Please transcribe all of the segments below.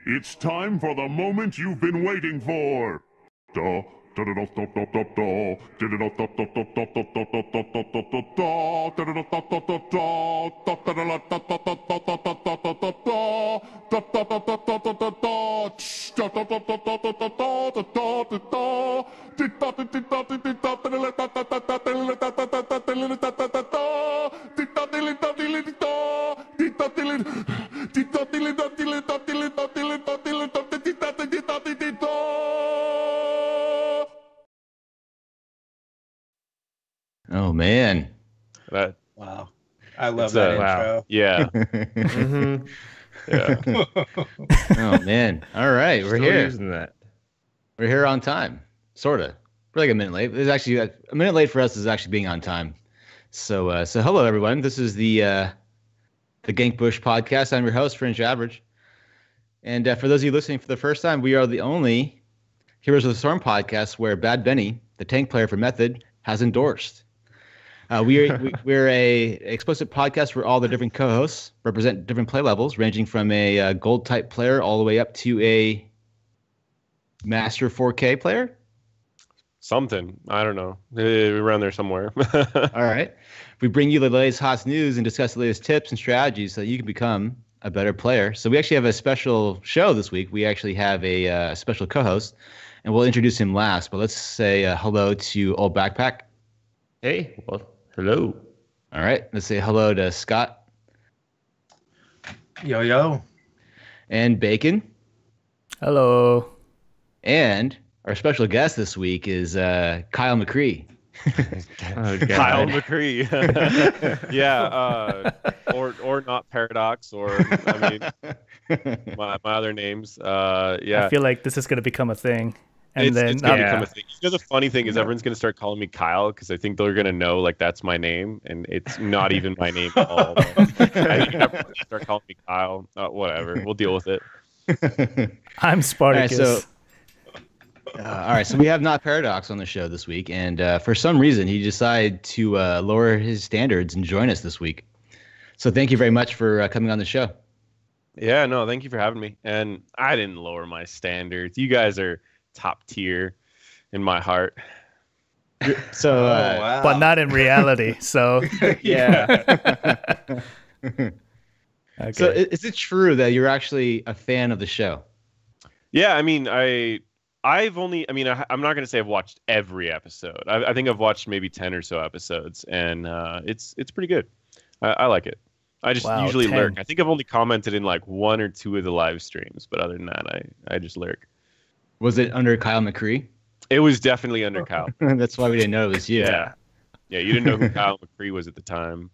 It's time for the moment you've been waiting for. Da, da, da, da, da, da, da, da. Da, da, da, da, da, da, da, da, da, da, da, da, da, da, da. Da, da, da, da, da, da, da. Da, da, da, da, da, da, da, da, da, da, da, da, da. Da, da, da, da, da, da, da, da. Tsh, da, da, da, da, da, da, da, da, da, da, da, da. Di, da, di, di, da, di, di, da, da, da, da, da, da, da, da, da, da, da, da, da, da, da, da, da. Di, da, di, li, da, di, li, di, da. Di, da, di, li, di, da, di, li, da, di, li, da, di, li, da, di, li, da, di, li, da, di, da, di, da, di, di, da. Oh man. Wow. I love that intro. Wow. Yeah. Mm-hmm. Yeah. Oh man. All right, we're Still here. using that. We're here on time. Sorta. We're like a minute late. It's actually a minute late for us is actually being on time. So hello everyone. This is the Gankbush podcast. I'm your host, Fringe Average. And for those of you listening for the first time, we are the only Heroes of the Storm podcast where Bad Benny, the tank player for Method, has endorsed. We're a explicit podcast where all the different co-hosts represent different play levels, ranging from a gold type player all the way up to a master 4K player. Something. I don't know. Around there somewhere. All right. We bring you the latest hot news and discuss the latest tips and strategies so that you can become a better player. So we actually have a special show this week. We actually have a special co-host, and we'll introduce him last. But let's say hello to Old Backpack. Hey. Well, hello. All right. Let's say hello to Scott. Yo, yo. And Bacon. Hello. And our special guest this week is Kyle McCree. Kyle McCree. Yeah. Or NotParadox, or I mean my other names. Yeah. I feel like this is going to become a thing. And it's then gonna become a thing. You know, the funny thing is everyone's gonna start calling me Kyle because I think they're gonna know like that's my name, and it's not even my name at all. I think everyone's gonna start calling me Kyle. Whatever, we'll deal with it. I'm Spartacus. All right, so we have NotParadox on the show this week, and for some reason he decided to lower his standards and join us this week. So thank you very much for coming on the show. Yeah, no, thank you for having me. And I didn't lower my standards. You guys are top tier in my heart. So, Wow. But not in reality. So yeah. okay. So is it true that you're actually a fan of the show? Yeah, I mean, I'm not going to say I've watched every episode. I think I've watched maybe 10 or so episodes, and it's pretty good. I like it. I just usually 10. lurk. I think I've only commented in like one or two of the live streams, but other than that, I just lurk. Was it under Kyle McCree? It was definitely under Kyle. That's why we didn't know it was you. Yeah, you didn't know who Kyle McCree was at the time.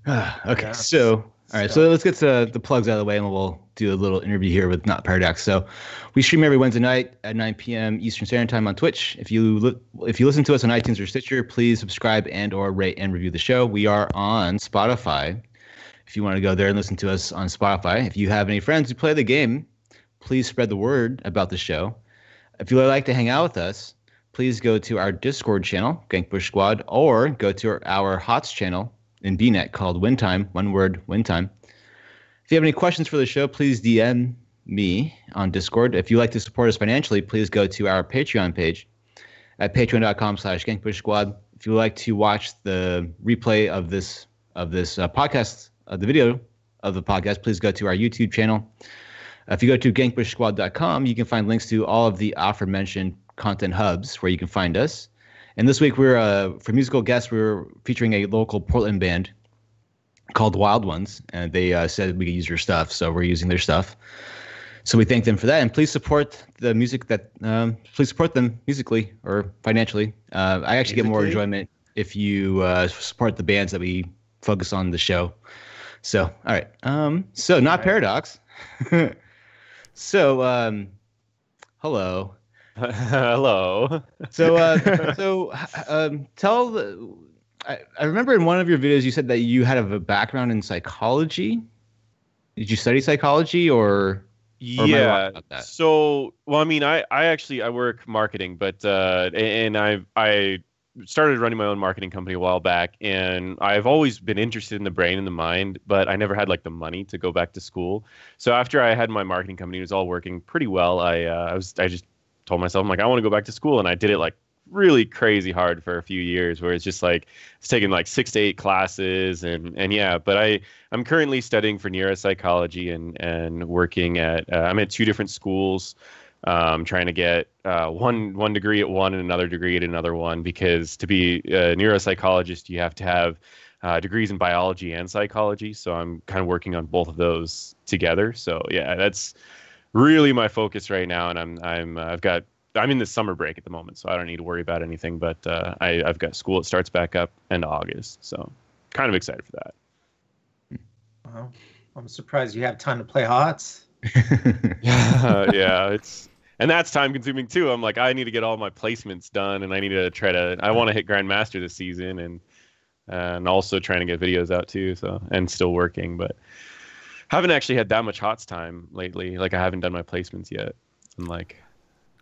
Okay, Yeah. so all right, so let's get to the plugs out of the way, and we'll do a little interview here with NotParadox. So we stream every Wednesday night at 9 p.m. Eastern Standard Time on Twitch. If you listen to us on iTunes or Stitcher, please subscribe and/or rate and review the show. We are on Spotify. If you want to go there and listen to us on Spotify, if you have any friends who play the game, please spread the word about the show. If you would like to hang out with us, please go to our Discord channel, Gankbush Squad, or go to our HOTS channel in BNet called WinTime, one word, WinTime. If you have any questions for the show, please DM me on Discord. If you'd like to support us financially, please go to our Patreon page at patreon.com/GankbushSquad. If you would like to watch the replay of this podcast, the video of the podcast, please go to our YouTube channel. If you go to gankbushsquad.com, you can find links to all of the aforementioned content hubs where you can find us. And this week, for musical guests, we're featuring a local Portland band called Wild Ones, and they said we could use their stuff, so we're using their stuff. So we thank them for that, and please support the music please support them musically or financially. I actually get more enjoyment if you support the bands that we focus on the show. So, all right. So NotParadox. So, hello. Hello. So tell. I remember in one of your videos you said that you had a background in psychology. Did you study psychology or am I wrong about that? So, well, I mean, I actually work marketing, but and I started running my own marketing company a while back, and I've always been interested in the brain and the mind, but I never had like the money to go back to school. So after I had my marketing company, it was all working pretty well. I just told myself, I'm like, I want to go back to school, and I did it like really crazy hard for a few years, where it's just like it's taking like 6 to 8 classes, and yeah. But I'm currently studying for neuropsychology and working at I'm at 2 different schools. Trying to get one degree at one and another degree at another one, because to be a neuropsychologist, you have to have degrees in biology and psychology. So I'm kind of working on both of those together. So yeah, that's really my focus right now. And I'm in the summer break at the moment, so I don't need to worry about anything. But I've got school that starts back up end of August, so kind of excited for that. Well, I'm surprised you have time to play HOTS. Yeah, and that's time consuming too. I'm like, I need to get all my placements done, and I need to I want to hit Grandmaster this season, and also trying to get videos out too. So, and still working, but haven't actually had that much HOTS time lately. Like, I haven't done my placements yet. I'm like,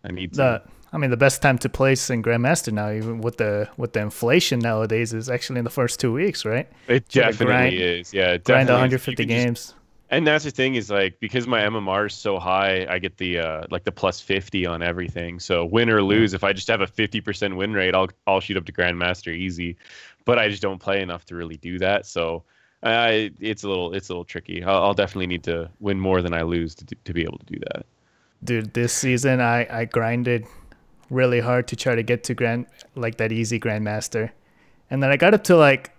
I need to. The best time to place in Grandmaster now, even with the inflation nowadays, is actually in the first 2 weeks, right? It definitely is. Yeah, it grind definitely 150 games. And that's the thing, is like, because my MMR is so high, I get the like the plus 50 on everything. So win or lose, if I just have a 50% win rate, I'll shoot up to Grandmaster easy. But I just don't play enough to really do that. So it's a little tricky. I'll definitely need to win more than I lose to be able to do that. Dude, this season I grinded really hard to try to get to that easy Grandmaster, and then I got up to like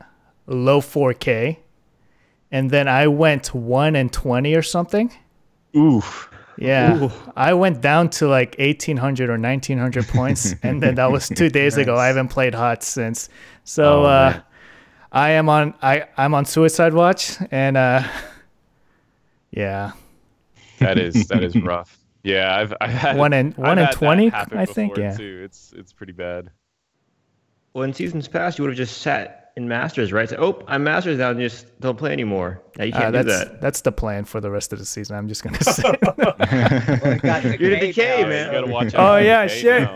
low 4K. And then I went 1-20 or something. Oof. Yeah. Ooh. I went down to like 1,800 or 1,900 points. And then that was 2 days ago. I haven't played HOTS since. So I'm on suicide watch. And yeah. That is rough. Yeah, I've had 1-20, I think. Yeah. Yeah. Too. It's pretty bad. Well, in seasons past, you would have just sat in Masters, right? So, I'm Masters now, and just don't play anymore. Now you can't do that. That's the plan for the rest of the season. I'm just gonna say. You're in decay, man. You gotta watch out. Oh yeah, shit.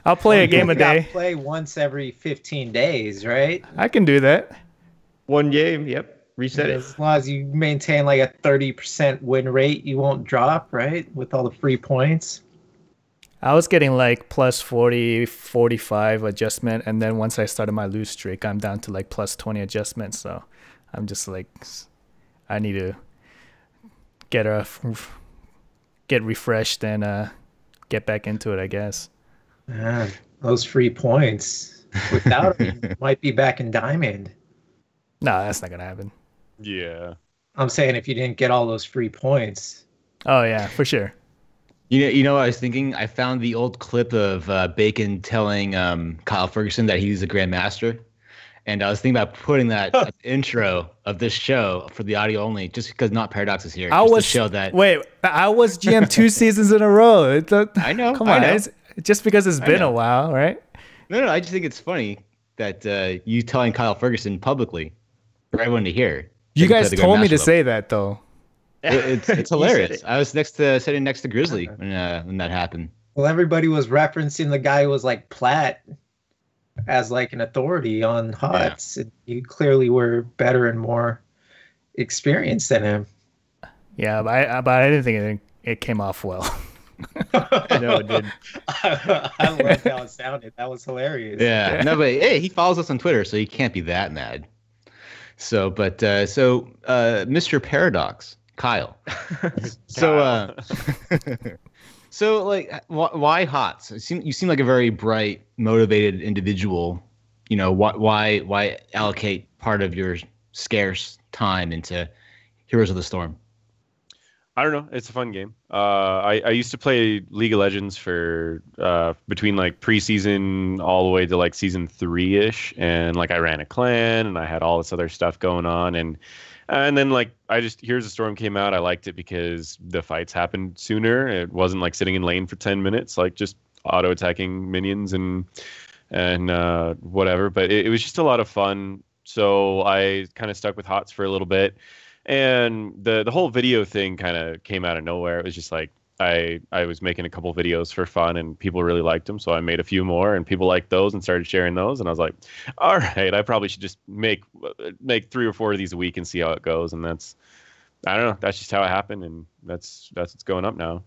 I'll play a game a day. Play once every 15 days, right? I can do that. One game, yep. Reset it. As long as you maintain like a 30% win rate, you won't drop, right? With all the free points. I was getting like plus 40, 45 adjustment, and then once I started my lose streak, I'm down to like plus 20 adjustment. So I'm just like, I need to get refreshed and get back into it, I guess. Those free points. Without them, you might be back in Diamond. No, that's not gonna happen. Yeah. I'm saying if you didn't get all those free points. Oh yeah, for sure. You know what I was thinking? I found the old clip of Bacon telling Kyle Ferguson that he's a Grandmaster. And I was thinking about putting that as the intro of this show for the audio only, just because NotParadox is here. I was GM 2 seasons in a row. I know. Come on, just because it's been a while, right? No, I just think it's funny that you telling Kyle Ferguson publicly for everyone to hear. You guys told me to say that, though. It's hilarious. I was sitting next to Grizzly when that happened. Well, everybody was referencing the guy who was like Platt as like an authority on HOTS. Yeah. You clearly were better and more experienced than him. Yeah, but I didn't think it came off well. No, it did. I loved how it sounded. That was hilarious. Yeah. No, but hey, he follows us on Twitter, so he can't be that mad. So Mr. Paradox. Kyle. So like, why HOTS? You seem like a very bright, motivated individual. You know, why allocate part of your scarce time into Heroes of the Storm? I don't know. It's a fun game. I used to play League of Legends for between like preseason all the way to like season 3-ish, and like I ran a clan and I had all this other stuff going on, and then like Here's the Storm came out. I liked it because the fights happened sooner. It wasn't like sitting in lane for 10 minutes, like just auto attacking minions and whatever. But it was just a lot of fun. So I kind of stuck with HOTS for a little bit. And the whole video thing kind of came out of nowhere. It was just like I was making a couple videos for fun, and people really liked them, so I made a few more, and people liked those and started sharing those, and I was like, all right, I probably should just make 3 or 4 of these a week and see how it goes, and that's, I don't know, that's just how it happened, and that's what's going up now.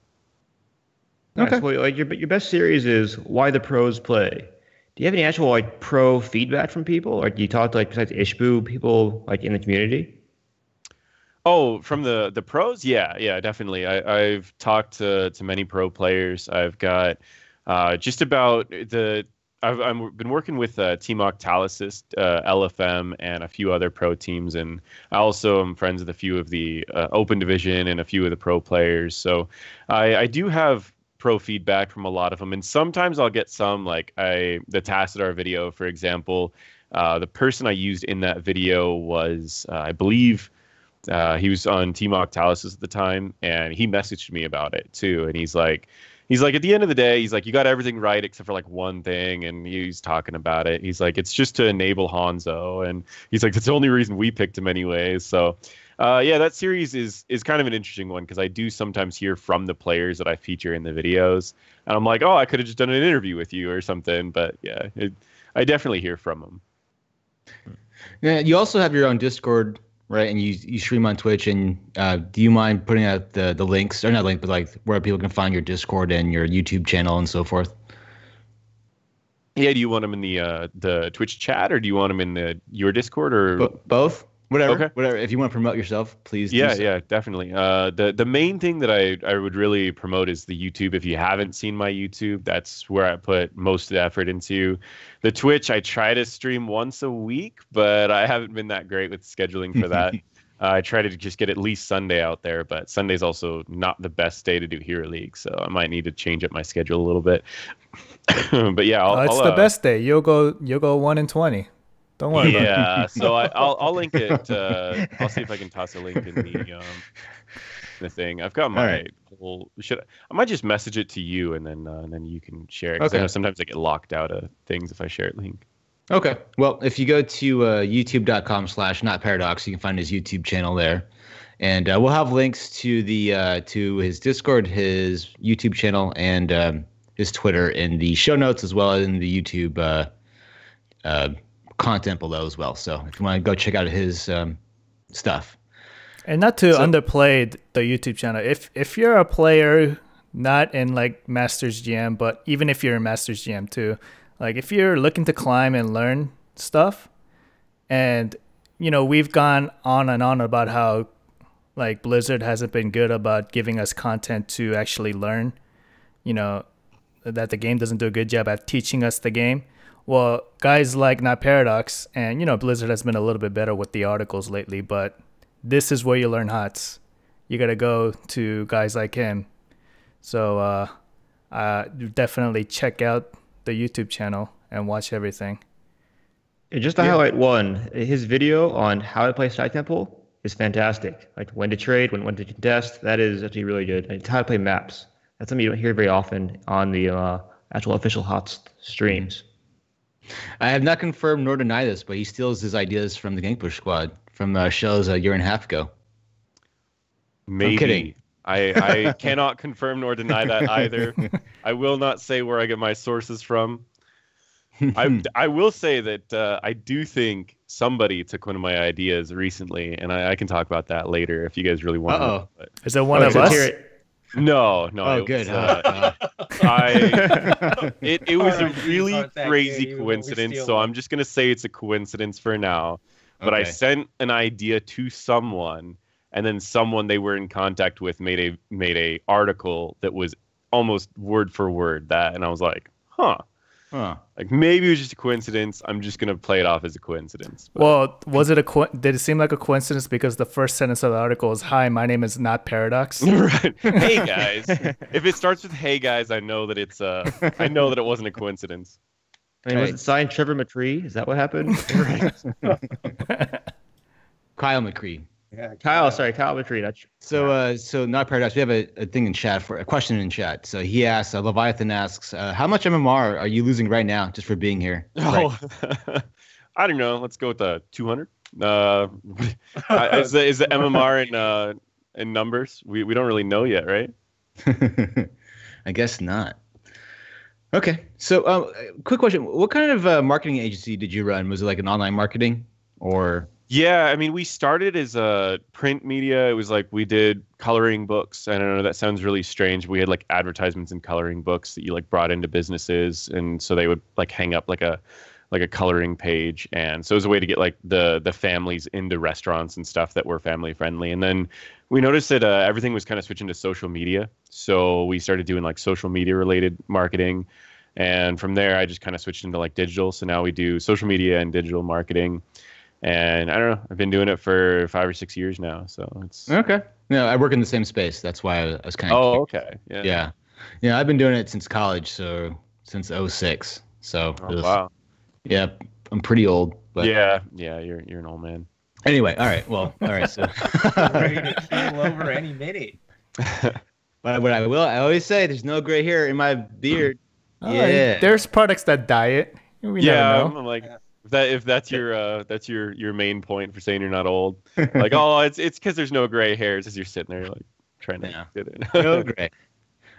Okay. Nice. Well, like your best series is Why the Pros Play. Do you have any actual like pro feedback from people, or do you talk to, like, besides Ishbu, people like in the community? Oh, from the pros? Yeah, definitely. I've talked to many pro players. I've got just about I've been working with Team Octalysis, LFM, and a few other pro teams, and I also am friends with a few of the Open Division and a few of the pro players. So I do have pro feedback from a lot of them, and sometimes I'll get some, like the Tassadar video, for example. The person I used in that video was, I believe, he was on Team Octalysis at the time, and he messaged me about it too. And he's like, at the end of the day, he's like, you got everything right except for like one thing, and he's talking about it. He's like, it's just to enable Hanzo, and he's like, that's the only reason we picked him anyways. So yeah, that series is kind of an interesting one, because I do sometimes hear from the players that I feature in the videos, and I'm like, oh, I could have just done an interview with you or something. But yeah, I definitely hear from them. Yeah, you also have your own Discord, right? And you stream on Twitch. And do you mind putting out the links, or not link, but like where people can find your Discord and your YouTube channel and so forth? Yeah, do you want them in the Twitch chat, or do you want them in your Discord, or both? Whatever. Okay. Whatever. If you want to promote yourself, please. Yeah, yeah, definitely. The main thing that I would really promote is the YouTube. If you haven't seen my YouTube, that's where I put most of the effort into. The Twitch, I try to stream once a week, but I haven't been that great with scheduling for that. I try to just get at least Sunday out there, but Sunday's also not the best day to do Hero League, so I might need to change up my schedule a little bit. But yeah, it's the best day. You'll go 1-20. Don't worry. Yeah, so I'll link it. I'll see if I can toss a link in the thing. I've got my whole. I might just message it to you, and then you can share it. Because I know sometimes I get locked out of things if I share a link. Okay. Well, if you go to youtube.com/NotParadox, you can find his YouTube channel there, and we'll have links to to his Discord, his YouTube channel, and his Twitter in the show notes, as well as in the YouTube content below as well. So if you want to go check out his stuff. And not to underplay the YouTube channel, if you're a player not in like Masters GM, but even if you're in Masters GM too, like if you're looking to climb and learn stuff, and we've gone on and on about how like Blizzard hasn't been good about giving us content to actually learn, that the game doesn't do a good job at teaching us the game. Well, guys like NotParadox, and Blizzard has been a little bit better with the articles lately, but this is where you learn HOTS. You got to go to guys like him. So definitely check out the YouTube channel and watch everything. And just to highlight one, his video on how to play Sky Temple is fantastic. Like when to trade, when to contest, that is actually really good. And how to play maps. That's something you don't hear very often on the actual official HOTS streams. I have not confirmed nor denied this, but he steals his ideas from the Gangpush Squad from shows a year and a half ago. Maybe. I'm kidding. I cannot confirm nor deny that either. I will not say where I get my sources from. I will say that I do think somebody took one of my ideas recently, and I can talk about that later if you guys really want to. Is it one of us? No. Oh, good. It was a really crazy coincidence, so I'm just gonna say it's a coincidence for now. But I sent an idea to someone, and then someone they were in contact with made a article that was almost word for word that, and I was like, like maybe it was just a coincidence. I'm just gonna play it off as a coincidence. But. Well, was it did it seem like a coincidence because the first sentence of the article is, "Hi, my name is NotParadox." Right. Hey guys. If it starts with "Hey guys," I know that it wasn't a coincidence. I mean, was it signed Trevor McCree? Is that what happened? Right. Kyle McCree. Yeah, Kyle McCree. That's so NotParadox. We have a thing in chat for a question in chat. So he asks, Leviathan asks, how much MMR are you losing right now just for being here? Oh, I don't know. Let's go with the 200. Is the MMR in numbers? We don't really know yet, right? I guess not. Okay, so quick question: what kind of marketing agency did you run? Was it like an online marketing, or? Yeah, I mean, we started as a print media. It was like we did coloring books. I don't know, that sounds really strange. We had like advertisements and coloring books that you like brought into businesses, and so they would like hang up like a coloring page, and so it was a way to get like the families into restaurants and stuff that were family friendly. And then we noticed that everything was kind of switching to social media, so we started doing like social media related marketing, and from there I just kind of switched into like digital. So now we do social media and digital marketing. And I don't know, I've been doing it for 5 or 6 years now. So it's okay. No, I work in the same space. That's why I was kind of. Oh, okay. Yeah. Yeah. I've been doing it since college. So since 06. So wow. Yeah, I'm pretty old. But yeah, you're an old man. Anyway, all right. Well, all right. So ready to keel over any minute. But what I always say, there's no gray hair in my beard. Yeah. There's products that dye it. We never know. I'm like. If that's your main point for saying you're not old, like it's because there's no gray hairs as you're sitting there like trying to get it. No gray.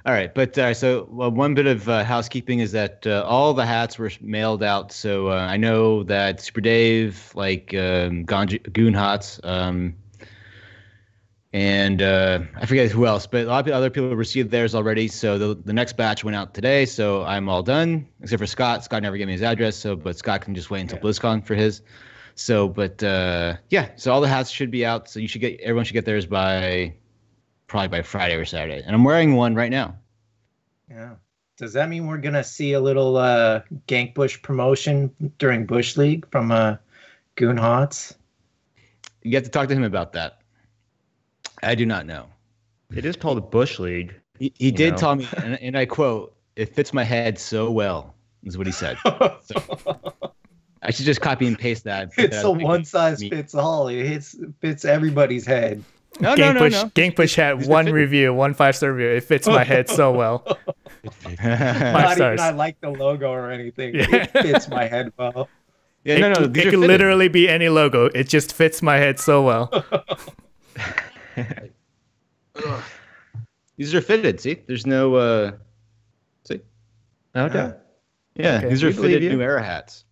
All right, but so one bit of housekeeping is that all the hats were mailed out. So I know that Super Dave, like Goon Hats, and I forget who else, but a lot of other people received theirs already. So the next batch went out today. So I'm all done, except for Scott. Scott never gave me his address, but Scott can just wait until BlizzCon for his. So, but so all the hats should be out. So everyone should get theirs probably by Friday or Saturday. And I'm wearing one right now. Yeah. Does that mean we're gonna see a little Gank Bush promotion during Bush League from Goon Hats? You have to talk to him about that. I do not know. It is called the Bush League. He did tell me, and I quote, "It fits my head so well," is what he said. So, I should just copy and paste that. It's a one-size-fits-all. It fits everybody's head. No. Gank Bush had one review, 1 5-star review. It fits my head so well. Not even I like the logo or anything. Yeah. It fits my head well. Yeah, it could literally be any logo. It just fits my head so well. These are fitted. See, there's no. See, okay. Yeah, okay. These are fitted New Era hats.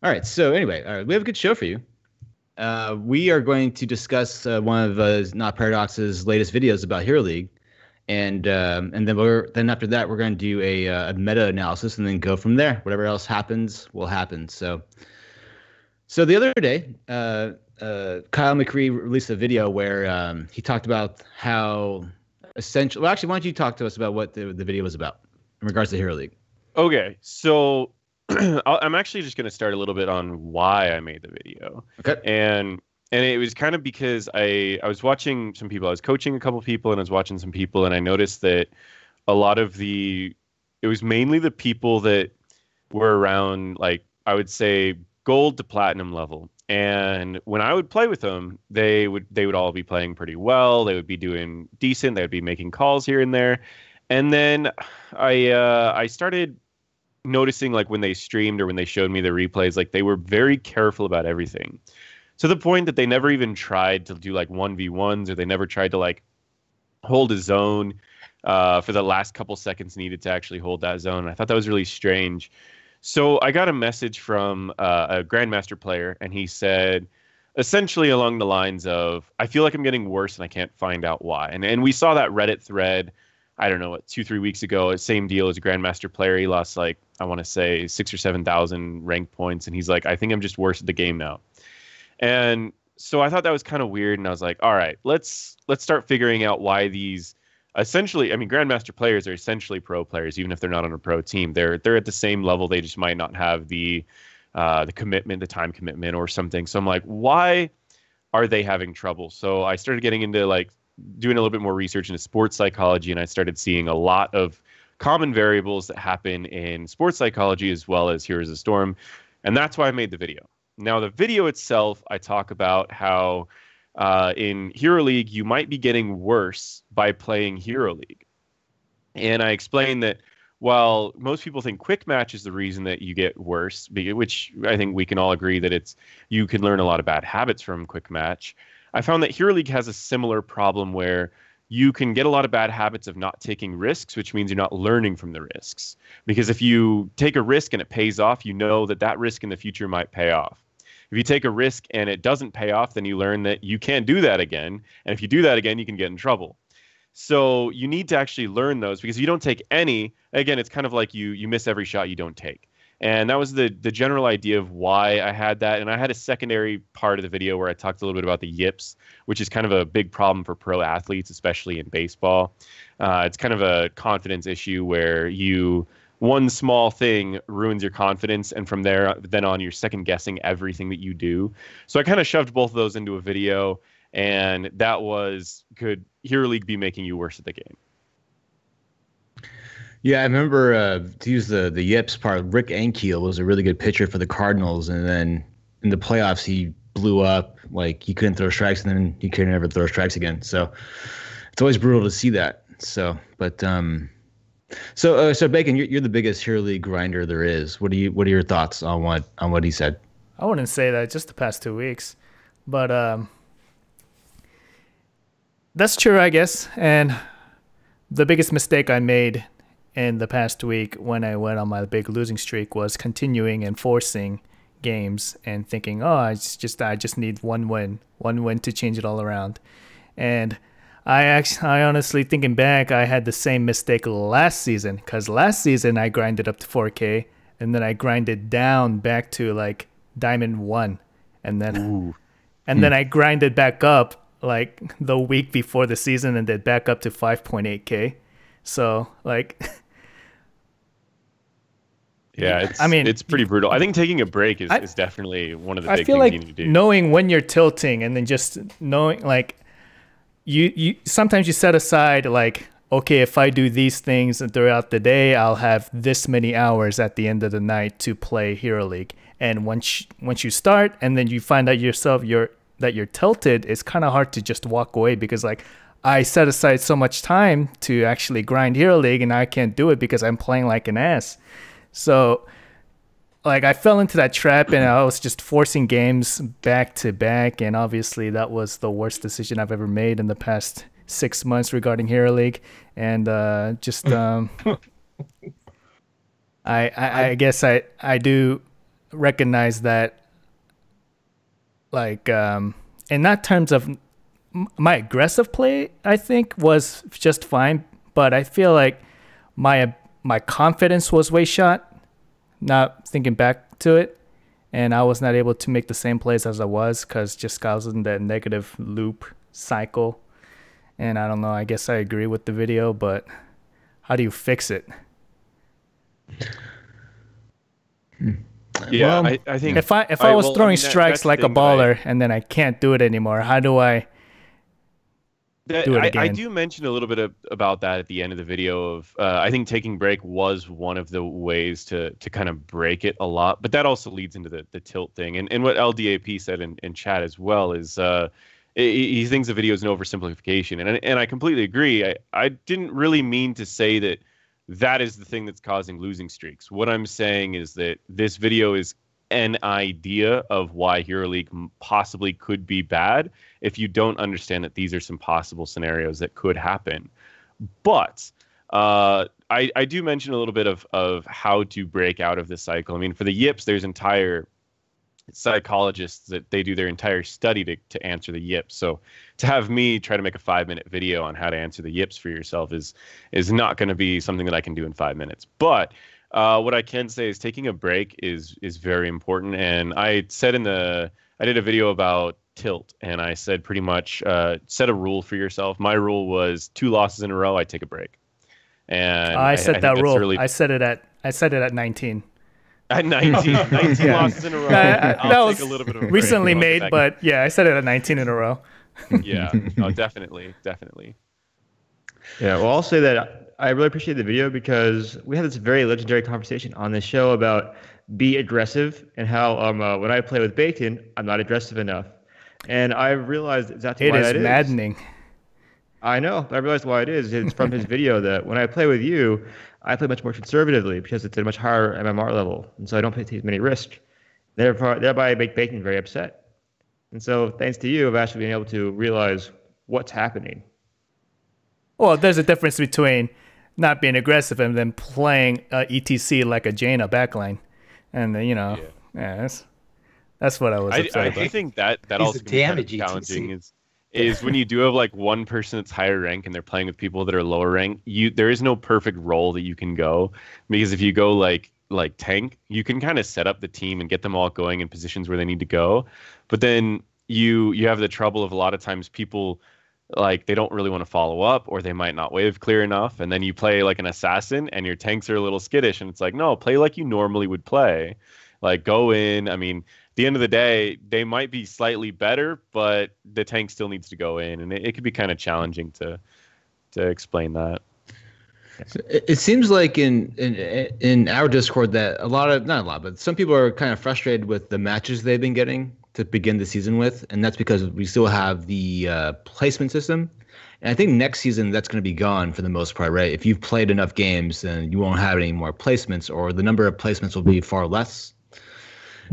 All right. So anyway, we have a good show for you. We are going to discuss one of NotParadox's latest videos about Hero League, and then after that we're going to do a meta analysis and then go from there. Whatever else happens will happen. So the other day, Kyle McCree released a video where he talked about how essential. Well, actually, why don't you talk to us about what the video was about in regards to Hero League? Okay, so I'm actually just going to start a little bit on why I made the video. Okay. And it was kind of because I was watching some people. I was coaching a couple people, and I was watching some people, and I noticed that a lot of it was mainly the people that were around, like, I would say gold to platinum level. And when I would play with them, they would all be playing pretty well. They would be doing decent. They would be making calls here and there. And then I started noticing, like, when they streamed or when they showed me the replays, like, they were very careful about everything, to the point that they never even tried to do like 1v1s, or they never tried to like hold a zone for the last couple seconds needed to actually hold that zone. I thought that was really strange. So I got a message from a Grandmaster player, and he said essentially along the lines of, I feel like I'm getting worse and I can't find out why. And we saw that Reddit thread, I don't know, 2-3 weeks ago. Same deal as a Grandmaster player. He lost, like, I want to say 6,000 or 7,000 rank points. And he's like, I think I'm just worse at the game now. And so I thought that was kind of weird. And I was like, all right, let's start figuring out why these essentially, I mean, Grandmaster players are essentially pro players, even if they're not on a pro team. They're at the same level. They just might not have the commitment, the time commitment or something. So I'm like, why are they having trouble? So I started getting into, like, doing a little bit more research into sports psychology, and I started seeing a lot of common variables that happen in sports psychology as well as Heroes of the Storm. And that's why I made the video. Now, the video itself, I talk about how in Hero League, you might be getting worse by playing Hero League. And I explain that while most people think quick match is the reason that you get worse, which I think we can all agree that you can learn a lot of bad habits from quick match, I found that Hero League has a similar problem where you can get a lot of bad habits of not taking risks, which means you're not learning from the risks. Because if you take a risk and it pays off, you know that that risk in the future might pay off. If you take a risk and it doesn't pay off, then you learn that you can't do that again. And if you do that again, you can get in trouble. So you need to actually learn those, because if you don't take any, again, it's kind of like you miss every shot you don't take. And that was the general idea of why I had that. And I had a secondary part of the video where I talked a little bit about the yips, which is kind of a big problem for pro athletes, especially in baseball. It's kind of a confidence issue where one small thing ruins your confidence, and from then on, you're second guessing everything that you do. So I kind of shoved both of those into a video, and that was, could Hero League be making you worse at the game? Yeah, I remember, to use the yips part, Rick Ankiel was a really good pitcher for the Cardinals, and then in the playoffs he blew up. Like, he couldn't throw strikes, and then he couldn't ever throw strikes again. So it's always brutal to see that. So, but so Bacon, you're the biggest Hero League grinder there is. What are your thoughts on what he said? I wouldn't say that, just the past 2 weeks, but that's true, I guess. And the biggest mistake I made in the past week when I went on my big losing streak was continuing and forcing games and thinking, oh, I just need one win to change it all around. And I honestly, thinking back, I had the same mistake last season, because last season I grinded up to 4K, and then I grinded down back to like Diamond 1, and then then I grinded back up like the week before the season and then back up to 5.8K. So like yeah, it's pretty brutal. I think taking a break is definitely one of the big things you need to do. Knowing when you're tilting, and then just knowing, like, you sometimes you set aside, like, okay, if I do these things throughout the day, I'll have this many hours at the end of the night to play Hero League. And once you start, and then you find out yourself that you're tilted, it's kind of hard to just walk away, because like, I set aside so much time to actually grind Hero League, and I can't do it because I'm playing like an ass. So, like, I fell into that trap, and I was just forcing games back to back, and obviously that was the worst decision I've ever made in the past 6 months regarding Hero League. And I guess I do recognize that, like, in that terms of my aggressive play, I think was just fine, but I feel like my confidence was way shot, not thinking back to it, and I was not able to make the same plays as I was, because I was in that negative loop cycle. And I don't know, I guess I agree with the video, but how do you fix it? Yeah, well, I think if I was throwing strikes like a baller and then I can't do it anymore, how do I do it again? I do mention a little bit about that at the end of the video. Of I think taking break was one of the ways to kind of break it a lot, but that also leads into the tilt thing. And what LDAP said in chat as well is he thinks the video is an oversimplification, and I completely agree. I didn't really mean to say that is the thing that's causing losing streaks. What I'm saying is that this video is an idea of why Hero League possibly could be bad if you don't understand that these are some possible scenarios that could happen. But I do mention a little bit of how to break out of this cycle. I mean, for the yips, there's entire psychologists that they do their entire study to answer the yips. So to have me try to make a 5-minute video on how to answer the yips for yourself is not going to be something that I can do in 5 minutes. But what I can say is taking a break is very important. And I said I did a video about tilt, and I said pretty much set a rule for yourself. My rule was 2 losses in a row, I take a break. And I set that rule. Really... I set it at 19. At 19 losses in a row. That was take a little bit of a recently made, but yeah, I set it at 19 in a row. Yeah, no, definitely. Yeah, well, I'll say that I really appreciate the video, because we had this very legendary conversation on this show about be aggressive, and how when I play with Bacon, I'm not aggressive enough. And I realized exactly why that is. It is maddening. I know, but I realized why it is. It's from his video that when I play with you, I play much more conservatively, because it's at a much higher MMR level, and so I don't take as many risks. Thereby, I make Bacon very upset. And so, thanks to you, I've actually been able to realize what's happening. Well, there's a difference between not being aggressive and then playing ETC like a Jaina backline, and that's what I was upset about. I think that also can be kind of challenging is when you do have like one person that's higher rank and they're playing with people that are lower rank. There is no perfect role that you can go, because if you go like tank, you can kind of set up the team and get them all going in positions where they need to go, but then you have the trouble of a lot of times people like they don't really want to follow up, or they might not wave clear enough, and then you play like an assassin and your tanks are a little skittish, and it's like, no, play like you normally would play, like go in. I mean, at the end of the day, they might be slightly better, but the tank still needs to go in, and it could be kind of challenging to explain that. It seems like in our Discord that not a lot, but some people are kind of frustrated with the matches they've been getting to begin the season with, and that's because we still have the placement system. And I think next season that's going to be gone for the most part, right? If you've played enough games, then you won't have any more placements, or the number of placements will be far less.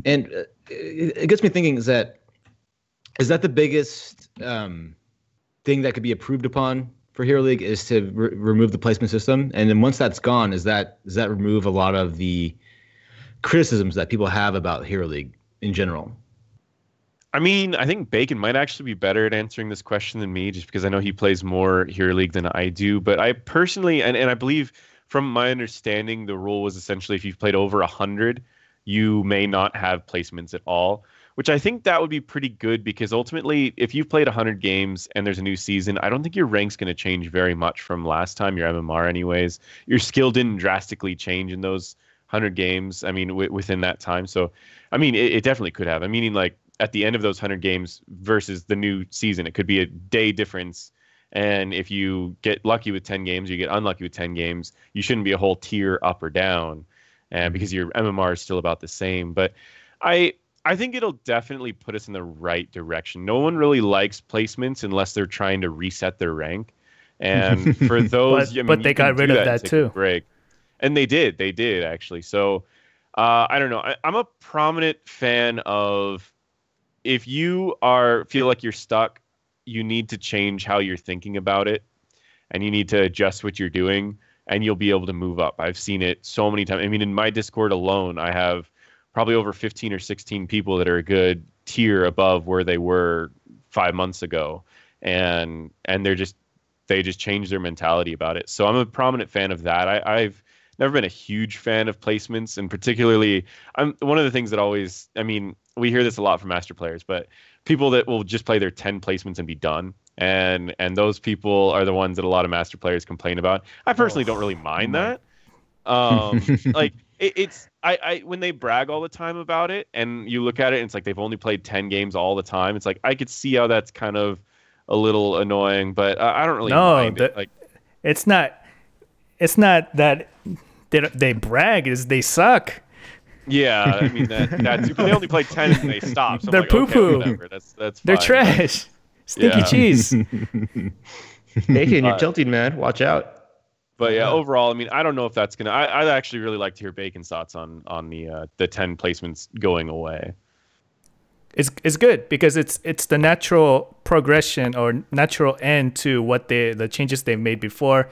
And it gets me thinking: is that the biggest thing that could be improved upon for Hero League, is to remove the placement system? And then once that's gone, does that remove a lot of the criticisms that people have about Hero League in general? I mean, I think Bacon might actually be better at answering this question than me, just because I know he plays more Hero League than I do. But I personally, and I believe from my understanding, the rule was essentially if you've played over 100, you may not have placements at all, which I think that would be pretty good, because ultimately, if you've played 100 games and there's a new season, I don't think your rank's going to change very much from last time, your MMR anyways. Your skill didn't drastically change in those 100 games, I mean, within that time. So, I mean, it definitely could have. I mean, like, at the end of those 100 games versus the new season, it could be a day difference. And if you get lucky with 10 games, you get unlucky with 10 games, you shouldn't be a whole tier up or down, and because your MMR is still about the same. But I think it'll definitely put us in the right direction. No one really likes placements unless they're trying to reset their rank. And for those, but they got rid of that too. Break. And they did actually. So I don't know. I'm a prominent fan of, if you feel like you're stuck, you need to change how you're thinking about it, and you need to adjust what you're doing, and you'll be able to move up. I've seen it so many times. I mean, in my Discord alone, I have probably over 15 or 16 people that are a good tier above where they were 5 months ago, and they just changed their mentality about it. So I'm a prominent fan of that. I've never been a huge fan of placements, and particularly, one of the things that always, I mean, we hear this a lot from master players, but people that will just play their 10 placements and be done. And those people are the ones that a lot of master players complain about. I personally don't really mind that. Like it's when they brag all the time about it, and you look at it and it's like they've only played 10 games all the time. It's like, I could see how that's kind of a little annoying, but I don't really mind it. Like, it's not that they brag, is they suck. Yeah, I mean that's they only play 10 and they stop. So they're like, poo-poo. Okay, that's fine. They're trash. Stinky cheese. Bacon, you're tilting, man. Watch out. But yeah, overall, I mean, I don't know if that's gonna. I'd actually really like to hear Bacon's thoughts on the 10 placements going away. It's good, because it's the natural progression or natural end to what the changes they made before.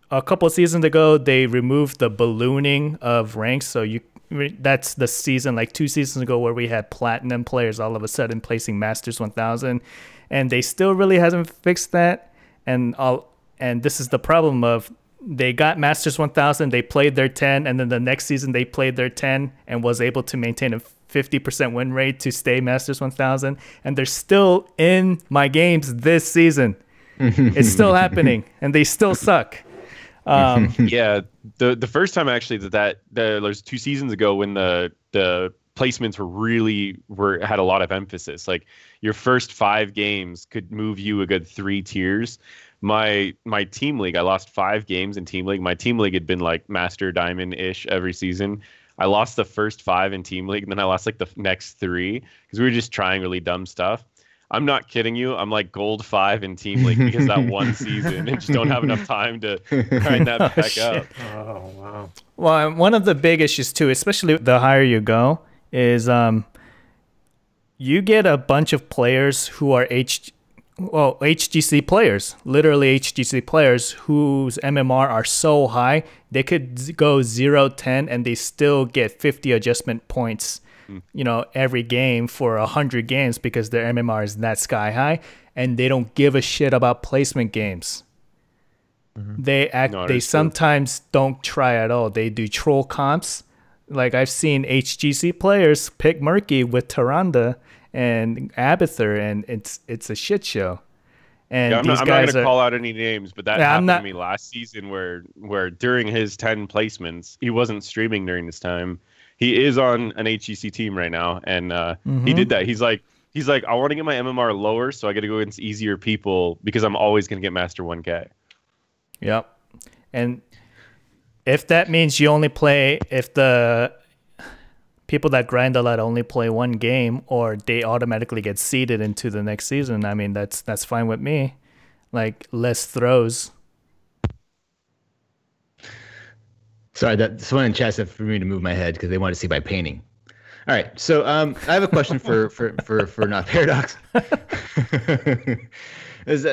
A couple of seasons ago, they removed the ballooning of ranks. So that's the season, like 2 seasons ago, where we had platinum players all of a sudden placing Masters 1000, and they still really hasn't fixed that. And this is the problem of, they got Masters 1000, they played their 10, and then the next season they played their 10 and was able to maintain a 50% win rate to stay Masters 1000, and they're still in my games this season. It's still happening, and they still suck. Yeah, the first time actually that was 2 seasons ago, when the placements had a lot of emphasis. Like, your first 5 games could move you a good 3 tiers. My team league, I lost 5 games in team league. My team league had been like Master Diamond-ish every season. I lost the first 5 in team league, and then I lost like the next 3 because we were just trying really dumb stuff. I'm not kidding you. I'm like gold 5 in team league because that one season, and just don't have enough time to grind that back up. Oh, wow. Well, one of the big issues too, especially the higher you go, is you get a bunch of players who are well, HGC players, literally HGC players whose MMR are so high, they could go 0-10 and they still get 50 adjustment points, every game for 100 games because their MMR is that sky high, and they don't give a shit about placement games. They sometimes don't try at all. They do troll comps. Like I've seen HGC players pick Murky with Tyrande and Abathur, and it's a shit show. And I'm not going to call out any names, but that happened to me last season where during his 10 placements, he wasn't streaming during this time. He is on an HGC team right now, and he did that. He's like, I want to get my MMR lower, so I got to go against easier people because I'm always going to get Master 1K. Yep. And if that means you only play, if the people that grind a lot only play one game, or they automatically get seeded into the next season, I mean, that's fine with me. Like, less throws. Sorry, that someone in chat said for me to move my head because they wanted to see my painting. All right, so I have a question for NotParadox.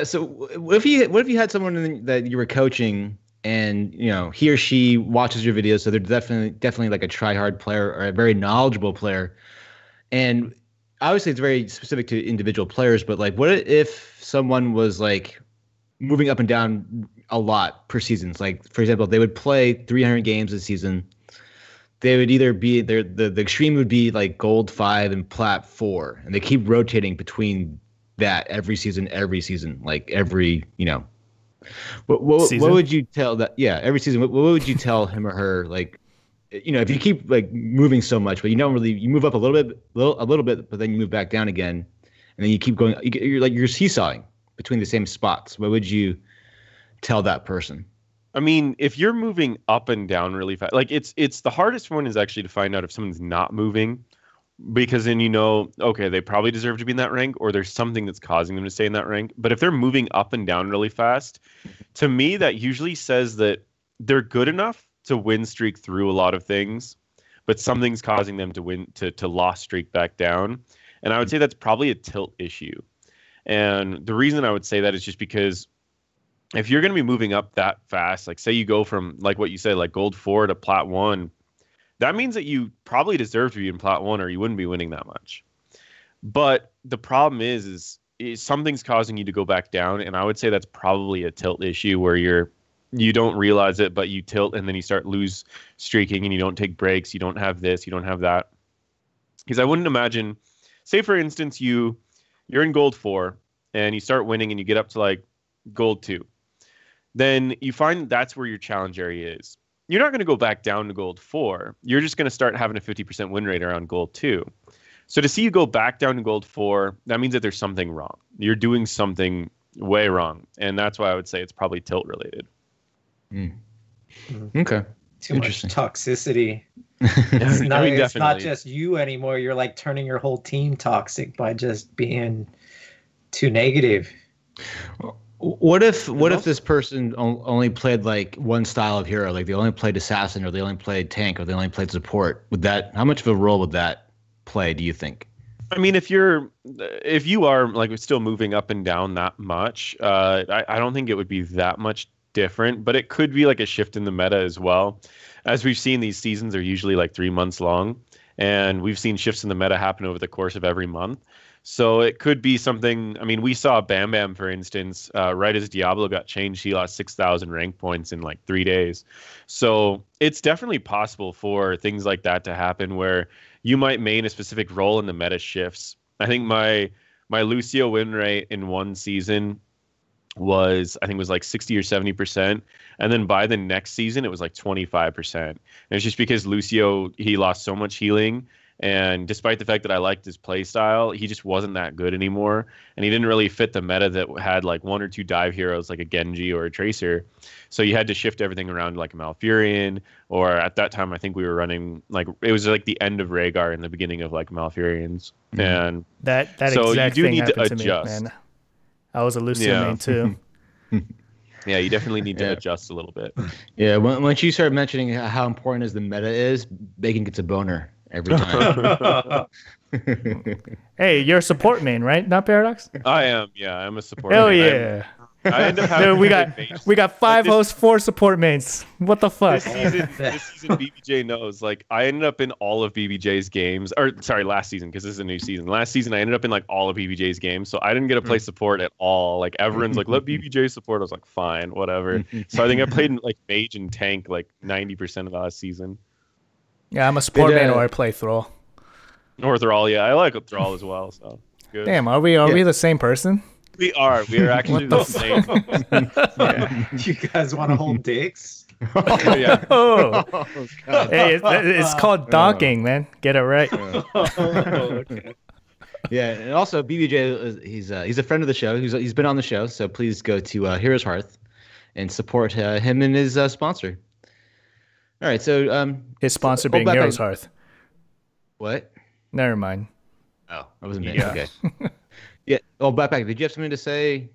So what if you had someone that you were coaching, and he or she watches your videos, so they're definitely like a try-hard player or a very knowledgeable player, and obviously it's very specific to individual players, but like, what if someone was like moving up and down a lot per season? Like, for example, they would play 300 games a season. They would either be the extreme would be like gold 5 and plat 4, and they keep rotating between that every season, like every what would you tell that? Yeah, every season. What would you tell him or her? Like, if you keep like moving so much, but you move up a little bit, but then you move back down again, and then you keep going. You're seesawing between the same spots. What would you tell that person? I mean, if you're moving up and down really fast, like it's the hardest one is actually to find out if someone's not moving. Because then okay, they probably deserve to be in that rank, or there's something that's causing them to stay in that rank. But if they're moving up and down really fast, to me, that usually says that they're good enough to win streak through a lot of things, but something's causing them to lost streak back down. And I would say that's probably a tilt issue. And the reason I would say that is just because if you're going to be moving up that fast, like say you go from, like what you said, like gold 4 to plat 1, that means that you probably deserve to be in plat 1 or you wouldn't be winning that much. But the problem is something's causing you to go back down, and I would say that's probably a tilt issue where you don't realize it, but you tilt and then you start lose streaking and you don't take breaks, you don't have this, you don't have that. Because I wouldn't imagine, say for instance, you're in gold 4 and you start winning and you get up to like gold 2. Then you find that's where your challenge area is. You're not going to go back down to gold 4. You're just going to start having a 50% win rate around gold 2. So to see you go back down to gold 4, that means that there's something wrong. You're doing something way wrong. And that's why I would say it's probably tilt related. Okay. Too much toxicity. It's not just you anymore. You're like turning your whole team toxic by just being too negative. What if this person only played like one style of hero, like they only played assassin, or they only played tank, or they only played support? How much of a role would that play, do you think? I mean, if you are like still moving up and down that much, I don't think it would be that much different, but it could be like a shift in the meta as well. As we've seen, these seasons are usually like 3 months long, and we've seen shifts in the meta happen over the course of every month. So it could be something. I mean, we saw Bam Bam, for instance, right as Diablo got changed, he lost 6,000 rank points in like 3 days. So it's definitely possible for things like that to happen where you might main a specific role and the meta shifts. I think my Lucio win rate in one season was like 60 or 70%. And then by the next season, it was like 25%. And it's just because Lucio, he lost so much healing. And despite the fact that I liked his play style, he just wasn't that good anymore. And he didn't really fit the meta that had like 1 or 2 dive heroes like a Genji or a Tracer. So you had to shift everything around like a Malfurion. Or at that time, I think we were running like it was like the end of Rhaegar and the beginning of like Malfurions. Mm-hmm. And that so exact you do need to adjust. To me, man. I was a Lucio main too. Yeah, you definitely need to adjust a little bit. Yeah, once you start mentioning how important the meta is, Bacon gets a boner. every time. Hey, you're a support main, right? NotParadox? I am. Yeah, I'm a support. Hell main. yeah. I end up having Dude, we got 5 hosts, 4 support mains. What the fuck? This season, BBJ knows. Like, I ended up in all of BBJ's games, or sorry, last season, because this is a new season. Last season, I ended up in like all of BBJ's games, so I didn't get to play support at all. Like, everyone's like, let BBJ support. I was like, fine, whatever. So I think I played in like mage and tank like 90% of the last season. Yeah, I'm a support main, or I play Thrall. Or Thrall, yeah, I like Thrall as well. So good. Damn, are we the same person? We are actually the same. Yeah. You guys want to hold dicks? Yeah. Oh, hey, it's called docking, man. Get it right. Okay. Yeah, and also BBJ, he's a friend of the show. He's been on the show, so please go to Heroes Hearth and support him and his sponsor. All right, so his sponsor being Heroes Hearth. What? Never mind. Oh, I wasn't there. Okay. Yeah. Oh, backpack. Did you have something to say?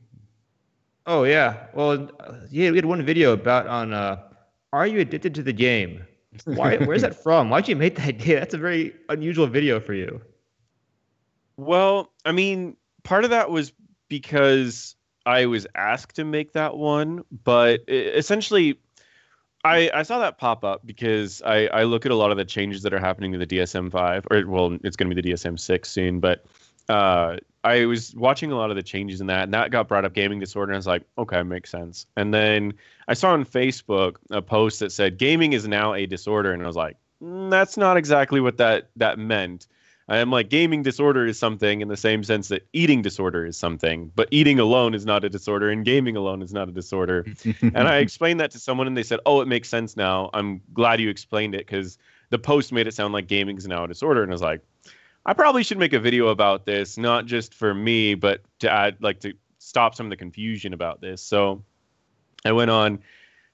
Oh yeah. Well, yeah, we had one video about are you addicted to the game? Where's that from? Why'd you make that video? That's a very unusual video for you. Well, I mean, part of that was because I was asked to make that one, but essentially, I saw that pop up because I look at a lot of the changes that are happening to the DSM-5, or well, it's going to be the DSM-6 soon, but I was watching a lot of the changes in that, and that got brought up, gaming disorder, and I was like, okay, makes sense. And then I saw on Facebook a post that said gaming is now a disorder, and I was like, that's not exactly what that meant. I'm like, gaming disorder is something in the same sense that eating disorder is something, but eating alone is not a disorder, and gaming alone is not a disorder. And I explained that to someone, and they said, oh, it makes sense now. I'm glad you explained it, because the post made it sound like gaming is now a disorder. And I was like, I probably should make a video about this, not just for me, but to add, like, to stop some of the confusion about this. So I went on,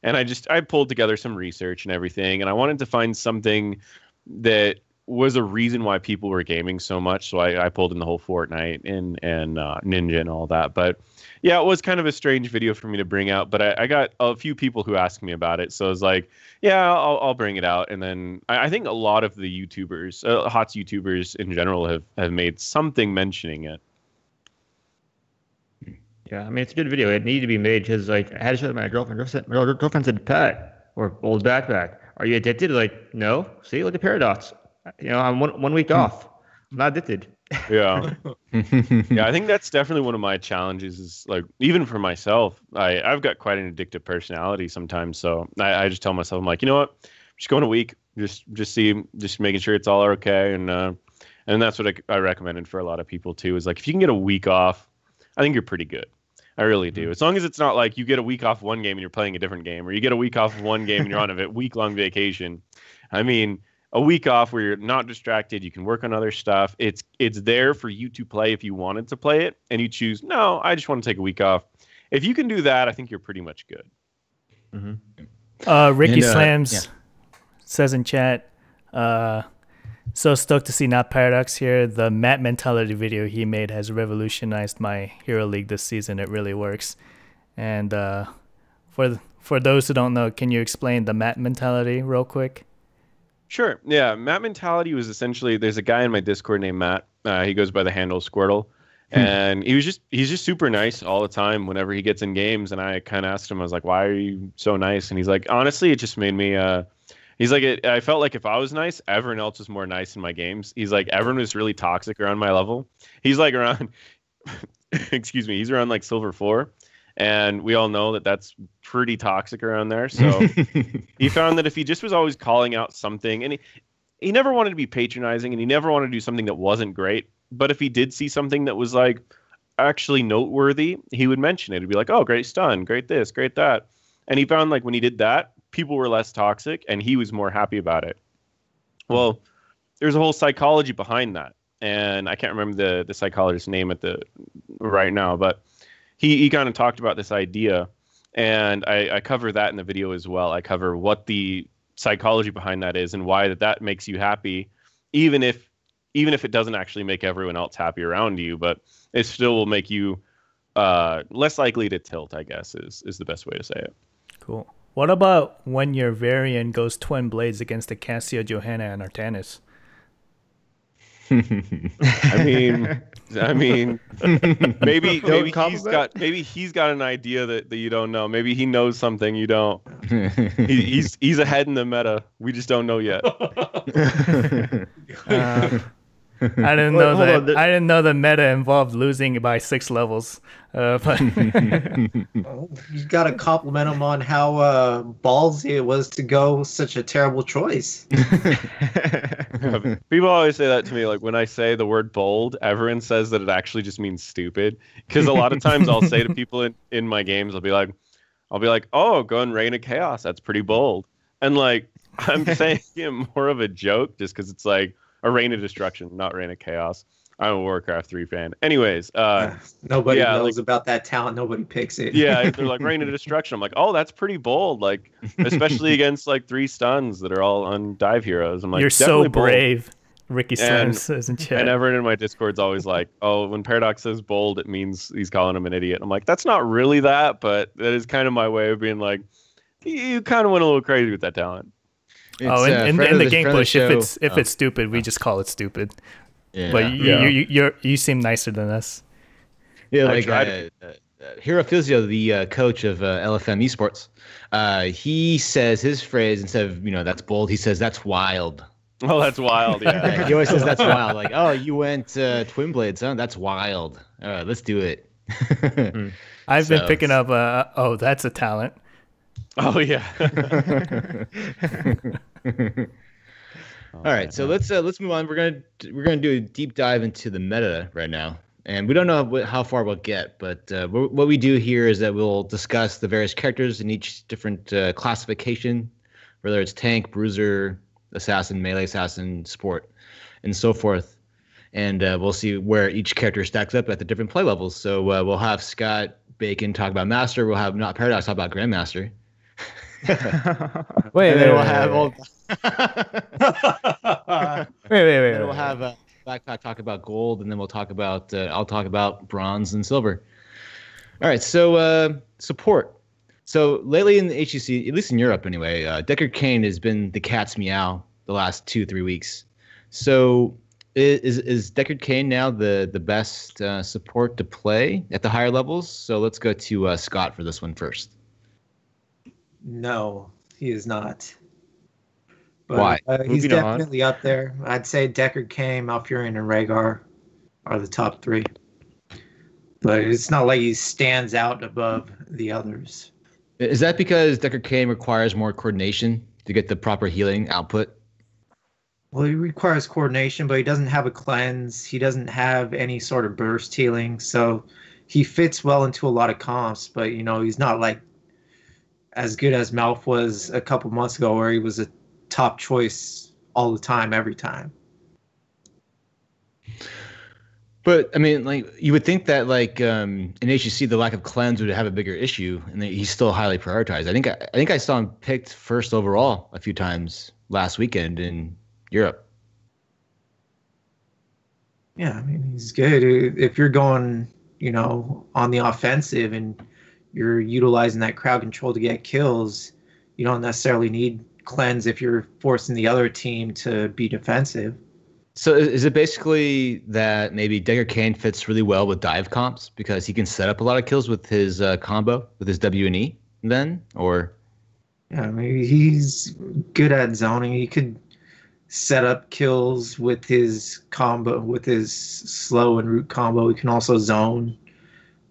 and I pulled together some research and everything, and I wanted to find something that was a reason why people were gaming so much. So I pulled in the whole Fortnite and Ninja and all that. But yeah, it was kind of a strange video for me to bring out, but I got a few people who asked me about it. So I was like, yeah, I'll bring it out. And then I think a lot of the YouTubers, HOTS YouTubers in general have made something mentioning it. Yeah, I mean, it's a good video. It needed to be made because, like, I had to show it to my girlfriend. My girlfriend said, Pat, or old backpack, are you addicted? Like, no. See, look at Paradox. You know, I'm one week off. I'm not addicted. Yeah. Yeah, I think that's definitely one of my challenges is, like, even for myself, I've got quite an addictive personality sometimes. So I just tell myself, I'm like, you know what? I'm just going a week, just making sure it's all okay. And that's what I recommended for a lot of people too, is like, if you can get a week off, I think you're pretty good. I really do. As long as it's not like you get a week off one game and you're playing a different game, or you get a week off of one game and you're on a week-long vacation. I mean, a week off where you're not distracted, you can work on other stuff. It's there for you to play if you wanted to play it, and you choose, no, I just want to take a week off. If you can do that, I think you're pretty much good. Mm-hmm. Ricky Slams says in chat, so stoked to see NotParadox here. The Matt Mentality video he made has revolutionized my Hero League this season. It really works. And for those who don't know, can you explain the Matt Mentality real quick? Sure. Yeah. Matt Mentality was essentially, there's a guy in my Discord named Matt. He goes by the handle Squirtle. And he's just super nice all the time whenever he gets in games. And I kind of asked him, I was like, why are you so nice? And he's like, honestly, it just made me, he's like, I felt like if I was nice, everyone else was more nice in my games. He's like, everyone was really toxic around my level. He's like around, excuse me, he's around like Silver 4. And we all know that that's pretty toxic around there. So he found that if he just was always calling out something, and he never wanted to be patronizing, and he never wanted to do something that wasn't great. But if he did see something that was like actually noteworthy, he would mention it. He'd be like, oh, great stun, great this, great that. And he found like when he did that, people were less toxic and he was more happy about it. Well, there's a whole psychology behind that. And I can't remember the psychologist's name right now, but he kind of talked about this idea, and I cover that in the video as well. I cover what the psychology behind that is and why that makes you happy, even if it doesn't actually make everyone else happy around you, but it still will make you less likely to tilt, I guess, is the best way to say it. Cool. What about when your variant goes twin blades against the Cassia, Johanna, and Artanis? I mean, maybe he's got an idea that you don't know. Maybe he knows something you don't. He's ahead in the meta. We just don't know yet. I didn't know that. I didn't know the meta involved losing by 6 levels. But you got to compliment him on how ballsy it was to go such a terrible choice. People always say that to me. Like when I say the word bold, everyone says that it actually just means stupid. Because a lot of times I'll say to people in my games, I'll be like, oh, go and Reign of Chaos. That's pretty bold. And like I'm saying it more of a joke, just because it's like. A Reign of Destruction, not Reign of Chaos. I'm a Warcraft 3 fan. Anyways, nobody knows about that talent. Nobody picks it. Yeah, they're like Reign of Destruction. I'm like, oh, that's pretty bold. Like, especially against like 3 stuns that are all on dive heroes. I'm like, you're so brave. Ricky says in chat. And everyone in my Discord's always like, oh, when Paradox says bold, it means he's calling him an idiot. I'm like, that's not really that, but that is kind of my way of being like, you kind of went a little crazy with that talent. In the game push, if it's stupid, we just call it stupid. Yeah. But you seem nicer than us. Yeah, like Hero Physio, the coach of LFM Esports, he says his phrase instead of that's bold, he says that's wild. Oh, that's wild! Yeah, he always says that's wild. Like, oh, you went Twin Blades, huh? That's wild. All right, let's do it. I've been picking up. Oh, that's a talent. Oh yeah. All right, so let's move on. We're gonna do a deep dive into the meta right now, and we don't know how far we'll get, but what we do here is that we'll discuss the various characters in each different classification, whether it's tank, bruiser, assassin, melee assassin, support, and so forth, and we'll see where each character stacks up at the different play levels. So we'll have Scott Bacon talk about Master. We'll have NotParadox talk about Grandmaster. Wait. We'll have Backpack talk about gold, and then we'll talk about I'll talk about bronze and silver. All right, so support. So lately in the HGC, at least in Europe anyway, Deckard Cain has been the cat's meow the last 2-3 weeks. So is Deckard Cain now the best support to play at the higher levels? So let's go to Scott for this one first. No, he is not. But, why? He's definitely up there. I'd say Deckard Cain, Malfurion, and Rhaegar are the top 3. But it's not like he stands out above the others. Is that because Deckard Cain requires more coordination to get the proper healing output? Well, he requires coordination, but he doesn't have a cleanse. He doesn't have any sort of burst healing. So he fits well into a lot of comps, but he's not like as good as Malf was a couple months ago, where he was a top choice all the time, every time. But I mean, like you would think that like in HGC the lack of cleanse would have a bigger issue, and he's still highly prioritized. I think I saw him picked first overall a few times last weekend in Europe. Yeah, I mean he's good. If you're going, on the offensive and you're utilizing that crowd control to get kills, you don't necessarily need cleanse if you're forcing the other team to be defensive. So is it basically that maybe Deckard Cain fits really well with dive comps because he can set up a lot of kills with his combo, with his W&E then? Or yeah, I mean he's good at zoning. He could set up kills with his combo, with his slow and root combo. He can also zone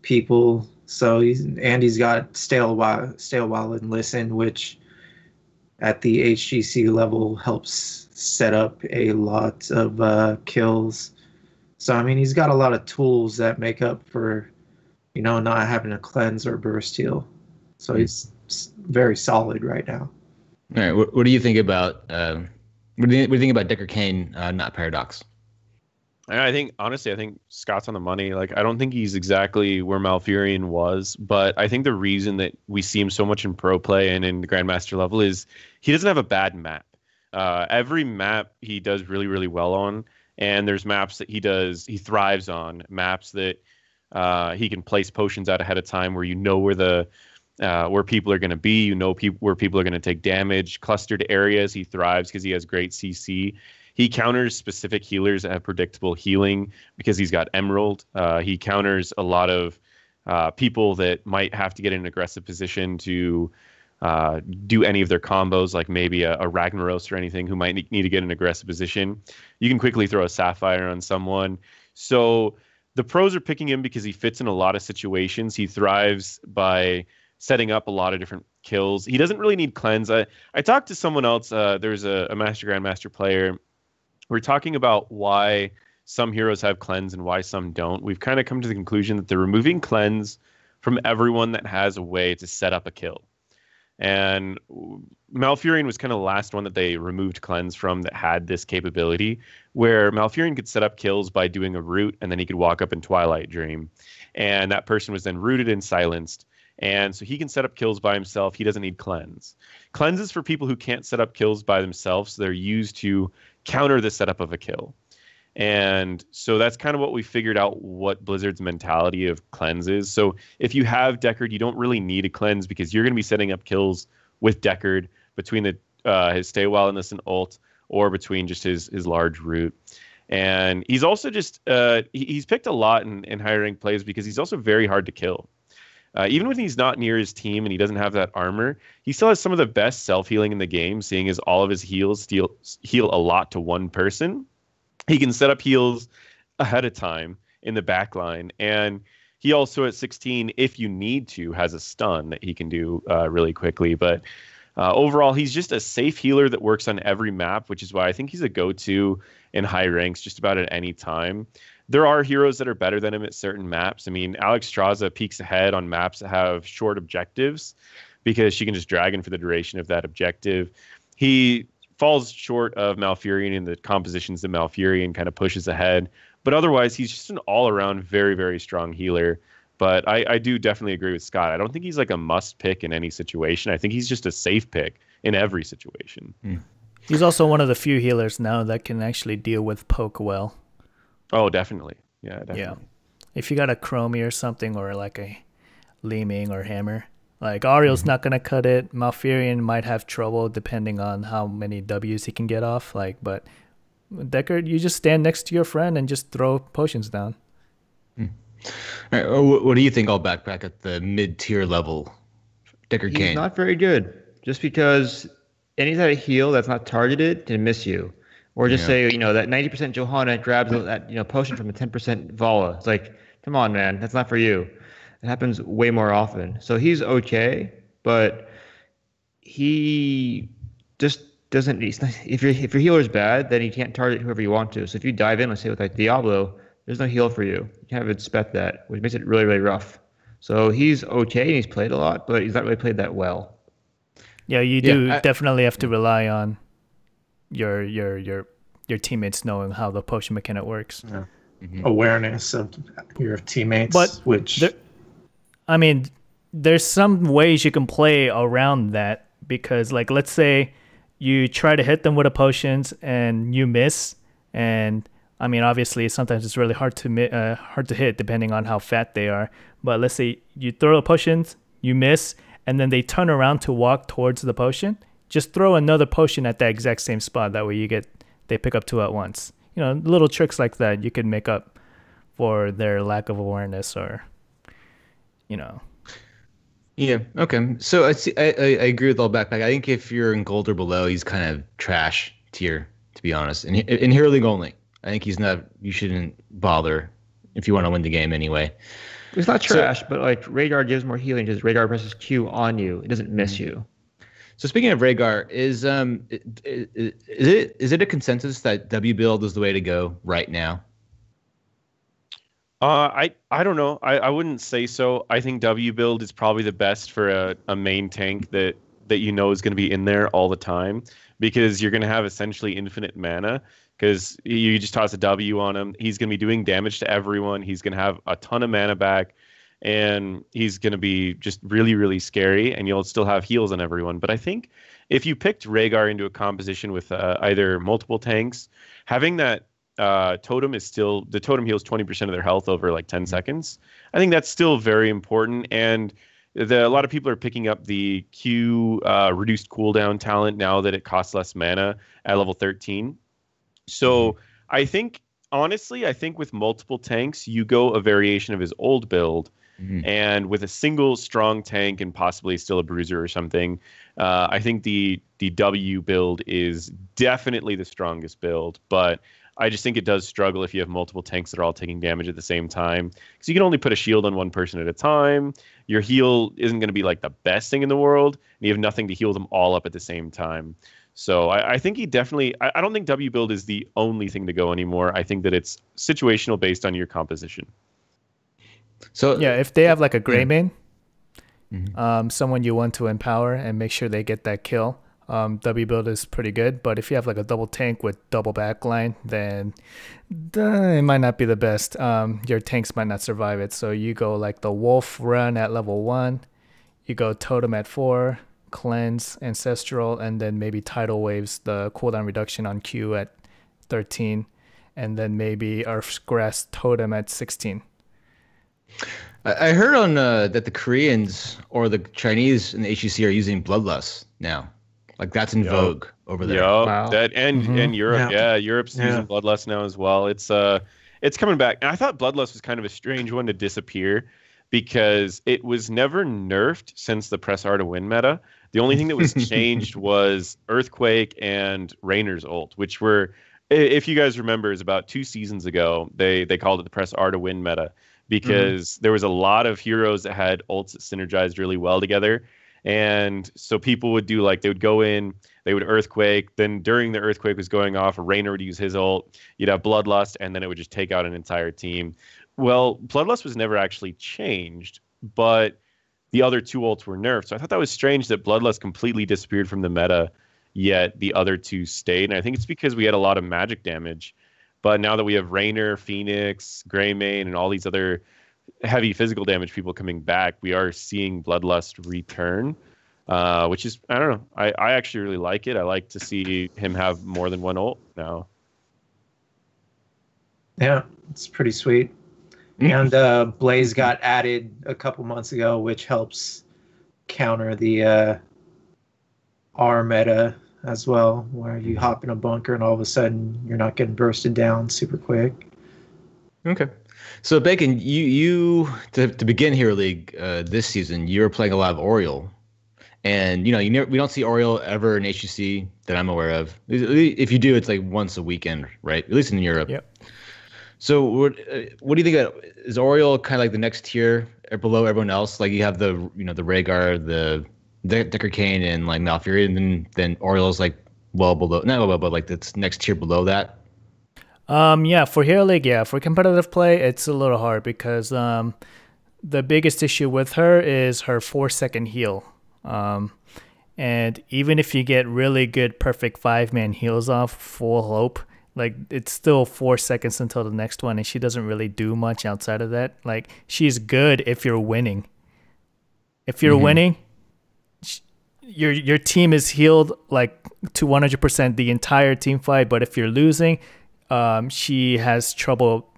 people. So he's got stay a while and listen, which at the HGC level helps set up a lot of kills. So I mean he's got a lot of tools that make up for not having a cleanse or burst heal. So he's very solid right now. All right, what do you think about what do you think about Deckard Cain, NotParadox? I think Scott's on the money. Like, I don't think he's exactly where Malfurion was, but I think the reason that we see him so much in pro play and in the Grandmaster level is he doesn't have a bad map. Every map he does really, really well on, and there's maps that he thrives on, maps that he can place potions out ahead of time where where people are going to be, where people are going to take damage. Clustered areas, he thrives because he has great CC. He counters specific healers that have predictable healing because he's got Emerald. He counters a lot of people that might have to get in an aggressive position to do any of their combos, like maybe a Ragnaros or anything, who might need to get in an aggressive position. You can quickly throw a Sapphire on someone. So the pros are picking him because he fits in a lot of situations. He thrives by setting up a lot of different kills. He doesn't really need cleanse. I talked to someone else. There's a Master Grandmaster player. We're talking about why some heroes have cleanse and why some don't. We've kind of come to the conclusion that they're removing cleanse from everyone that has a way to set up a kill. And Malfurion was kind of the last one that they removed cleanse from that had this capability, where Malfurion could set up kills by doing a root, and then he could walk up in Twilight Dream, and that person was then rooted and silenced. And so he can set up kills by himself. He doesn't need cleanse. Cleanse is for people who can't set up kills by themselves. So they're used to counter the setup of a kill. And so that's kind of what we figured out what Blizzard's mentality of cleanse is. So if you have Deckard, you don't really need a cleanse because you're going to be setting up kills with Deckard between his Stay While Innocent ult or between just his large root. And he's also just he's picked a lot in higher ranked plays because he's also very hard to kill. Even when he's not near his team and he doesn't have that armor, he still has some of the best self-healing in the game, seeing as all of his heals heal a lot to one person. He can set up heals ahead of time in the back line. And he also, at 16, if you need to, has a stun that he can do really quickly. But overall, he's just a safe healer that works on every map, which is why I think he's a go-to in high ranks just about at any time. There are heroes that are better than him at certain maps. I mean, Alex Straza peaks ahead on maps that have short objectives because she can just drag in for the duration of that objective. He falls short of Malfurion in the compositions that Malfurion kind of pushes ahead. But otherwise, he's just an all-around very, very strong healer. But I do definitely agree with Scott. I don't think he's like a must pick in any situation. I think he's just a safe pick in every situation. He's also one of the few healers now that can actually deal with poke well. Oh, definitely. Yeah, definitely. Yeah. If you got a Chromie or something, or like a Lee-Ming or Hammer, like Ariel's not gonna cut it. Malfurion might have trouble depending on how many W's he can get off. But Deckard, you just stand next to your friend and just throw potions down. All right, what do you think? I'll backpack at the mid-tier level. Deckard Cain. He's not very good, just because any type of heal that's not targeted can miss you. Or just say, that 90% Johanna grabs that, potion from a 10% Vala. It's like, come on, man, that's not for you. It happens way more often. So he's okay, but he just doesn't. If your healer's bad, then you can't target whoever you want to. So if you dive in, let's say with like Diablo, there's no heal for you. You can't expect that, which makes it really, really rough. So he's okay and he's played a lot, but he's not really played that well. Yeah, you do definitely have to rely on your teammates knowing how the potion mechanic works. Yeah. Awareness of your teammates, there's some ways you can play around that, because like let's say you try to hit them with a potions and you miss, and obviously sometimes it's really hard to hit depending on how fat they are, but let's say you throw the potions, you miss, and then they turn around to walk towards the potion, just throw another potion at that exact same spot. That way they pick up two at once. Little tricks like that you could make up for their lack of awareness, or Yeah. Okay. So I agree with all backpack. I think if you're in gold or below, he's kind of trash tier, to be honest. And in Hero League only, I think he's not. You shouldn't bother if you want to win the game anyway. It's not trash, but like Radar gives more healing because Radar presses Q on you. It doesn't miss you. So speaking of Rhaegar, is it a consensus that W build is the way to go right now? I don't know. I wouldn't say so. I think W build is probably the best for a main tank that is going to be in there all the time, because you're going to have essentially infinite mana, because you just toss a W on him. He's going to be doing damage to everyone. He's going to have a ton of mana back. And he's going to be just really, really scary, and you'll still have heals on everyone. But I think if you picked Rhaegar into a composition with either multiple tanks, having that totem the totem heals 20% of their health over like 10 seconds. I think that's still very important. And a lot of people are picking up the Q reduced cooldown talent now that it costs less mana at level 13. So I think, honestly, I think with multiple tanks, you go a variation of his old build. And with a single strong tank and possibly still a bruiser or something, I think the W build is definitely the strongest build. But I just think it does struggle if you have multiple tanks that are all taking damage at the same time. Because you can only put a shield on one person at a time. Your heal isn't going to be like the best thing in the world. And you have nothing to heal them all up at the same time. So I think he definitely... I don't think W build is the only thing to go anymore. I think that it's situational based on your composition. So yeah, if they have like a gray main, someone you want to empower and make sure they get that kill, W build is pretty good. But if you have like a double tank with double backline, then it might not be the best. Your tanks might not survive it. So you go like the wolf run at level 1, you go totem at 4, cleanse, ancestral, and then maybe tidal waves, the cooldown reduction on Q at 13, and then maybe Earth's Grass totem at 16. I heard on that the Koreans or the Chinese in the HGC are using Bloodlust now. Like that's in vogue over there. Yeah, wow. That and Europe, Europe's using Bloodlust now as well. It's coming back. And I thought Bloodlust was kind of a strange one to disappear because it was never nerfed since the Press R to Win meta. The only thing that was changed was Earthquake and Raynor's ult, which were, if you guys remember, is about 2 seasons ago. They called it the Press R to Win meta. Because there was a lot of heroes that had ults that synergized really well together. And so people would do like, they would go in, they would Earthquake. Then during the Earthquake was going off, Raynor would use his ult. You'd have Bloodlust, and then it would just take out an entire team. Well, Bloodlust was never actually changed, but the other 2 ults were nerfed. So I thought that was strange that Bloodlust completely disappeared from the meta, yet the other 2 stayed. And I think it's because we had a lot of magic damage. But now that we have Raynor, Phoenix, Greymane, and all these other heavy physical damage people coming back, we are seeing Bloodlust return, which is, I don't know. I actually really like it. I like to see him have more than one ult now. Yeah, it's pretty sweet. And Blaze got added a couple months ago, which helps counter the R meta as well, where you hop in a bunker and all of a sudden you're not getting bursted down super quick. Okay. So Bacon, you to begin Hero League this season, you were playing a lot of Oriole. And we don't see Oriole ever in HGC that I'm aware of. If you do, it's like once a weekend, right? At least in Europe. Yep. So what do you think is Oriole kind of like the next tier below everyone else? Like you have the the Rhaegar, the Decker Kane, and like Malfurion, and then Oriole's like well below, not well below, but like it's next tier below that. Yeah, for Hero League, for competitive play, it's a little hard because the biggest issue with her is her 4-second heal. And even if you get really good, perfect 5-man heals off, full hope, like it's still 4 seconds until the next one, and she doesn't really do much outside of that. Like she's good if you're winning. If you're winning, your team is healed like to 100% the entire team fight. But if you're losing, she has trouble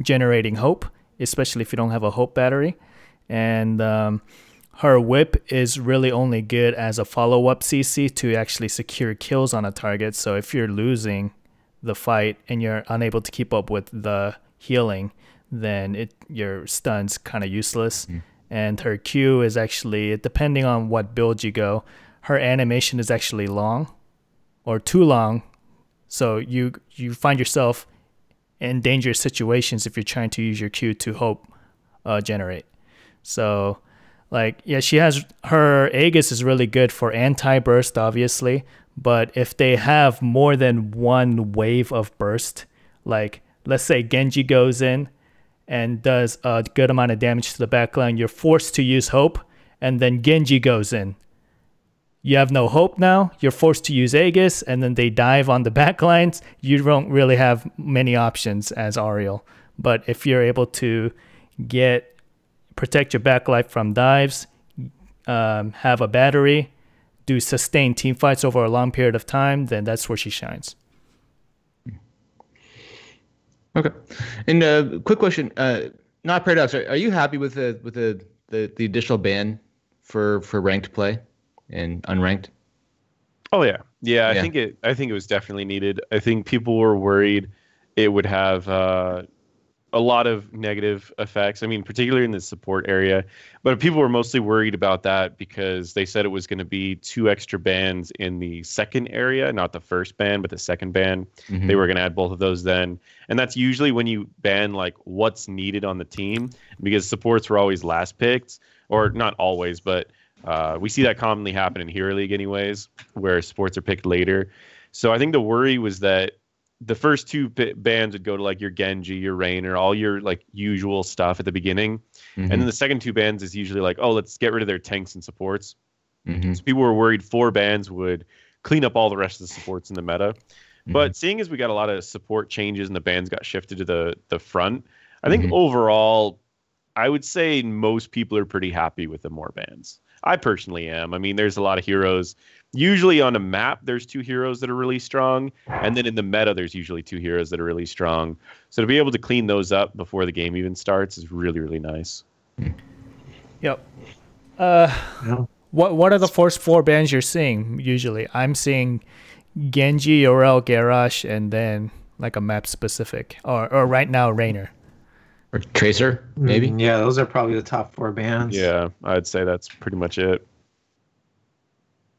generating hope, especially if you don't have a hope battery. And her whip is really only good as a follow-up CC to actually secure kills on a target. So if you're losing the fight and you're unable to keep up with the healing, then your stun's kind of useless. And her Q is actually, depending on what build you go, her animation is actually long or too long. So you find yourself in dangerous situations if you're trying to use your Q to hope generate. So like, yeah, she has, her Aegis is really good for anti-burst, obviously. But if they have more than one wave of burst, like let's say Genji goes in and does a good amount of damage to the backline, you're forced to use hope, and then Genji goes in. You have no hope now, you're forced to use Aegis, and then they dive on the backlines. You don't really have many options as Ariel. But if you're able to protect your backlight from dives, have a battery, do sustained team fights over a long period of time, then that's where she shines. Okay. And quick question, NotParadox, are you happy with the additional ban for ranked play and unranked? Oh yeah. I think it was definitely needed. I think people were worried it would have a lot of negative effects. I mean, particularly in the support area, but people were mostly worried about that because they said it was going to be 2 extra bans in the second area, not the first ban, but the second ban. Mm-hmm. They were going to add both of those then. And that's usually when you ban like what's needed on the team, because supports were always last picked, or not always, but we see that commonly happen in Hero League anyways, where supports are picked later. So I think the worry was that the first 2 bans would go to like your Genji, your Raynor, all your like usual stuff at the beginning. Mm-hmm. And then the second 2 bans is usually like, oh, let's get rid of their tanks and supports. Mm-hmm. So people were worried 4 bans would clean up all the rest of the supports in the meta. Mm-hmm. But seeing as we got a lot of support changes and the bans got shifted to the front, I think overall, I would say most people are pretty happy with the more bans. I personally am. I mean, there's a lot of heroes. Usually on a map, there's 2 heroes that are really strong. And then in the meta, there's usually 2 heroes that are really strong. So to be able to clean those up before the game even starts is really, really nice. Yep. What are the first 4 bans you're seeing usually? I'm seeing Genji, Yorel, Garrosh, and then like a map specific. Or right now, Raynor. Or Tracer, maybe? Yeah, those are probably the top 4 bands. Yeah, I'd say that's pretty much it.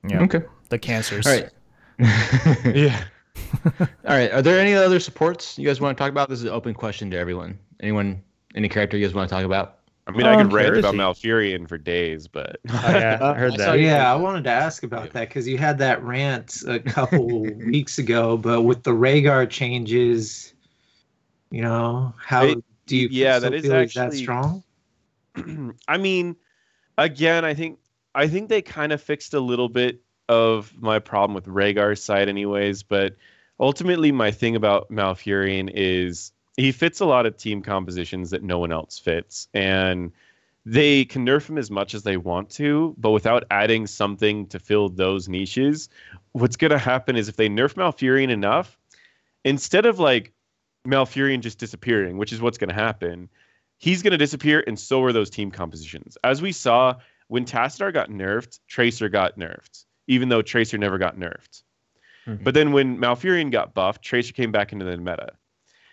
Yeah. Okay. The cancers. All right. Yeah. All right. Are there any other supports you guys want to talk about? This is an open question to everyone. Anyone, any character you guys want to talk about? I mean, I could rant about Malfurion for days, but... yeah, I heard that. Yeah, I wanted to ask about that because you had that rant a couple weeks ago, but with the Rhaegar changes, you know, how do you that feel is like that actually strong? I mean, again, I think they kind of fixed a little bit of my problem with Rhaegar's side anyways, but ultimately my thing about Malfurion is he fits a lot of team compositions that no one else fits, and they can nerf him as much as they want to, but without adding something to fill those niches, what's going to happen is if they nerf Malfurion enough, instead of like Malfurion just disappearing, which is what's going to happen, he's going to disappear, and so are those team compositions. As we saw, when Tassadar got nerfed, Tracer got nerfed, even though Tracer never got nerfed. Mm-hmm. But then when Malfurion got buffed, Tracer came back into the meta.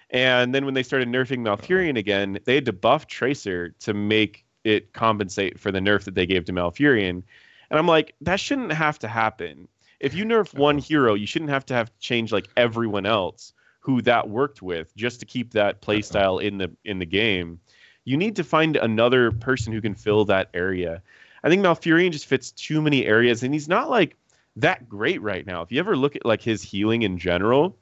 And then when they started nerfing Malfurion again, they had to buff Tracer to make it compensate for the nerf that they gave to Malfurion. And I'm like, that shouldn't have to happen. If you nerf one hero, you shouldn't have to change like everyone else who that worked with just to keep that playstyle in the game. You need to find another person who can fill that area. I think Malfurion just fits too many areas, and he's not like that great right now. If you ever look at like his healing in general,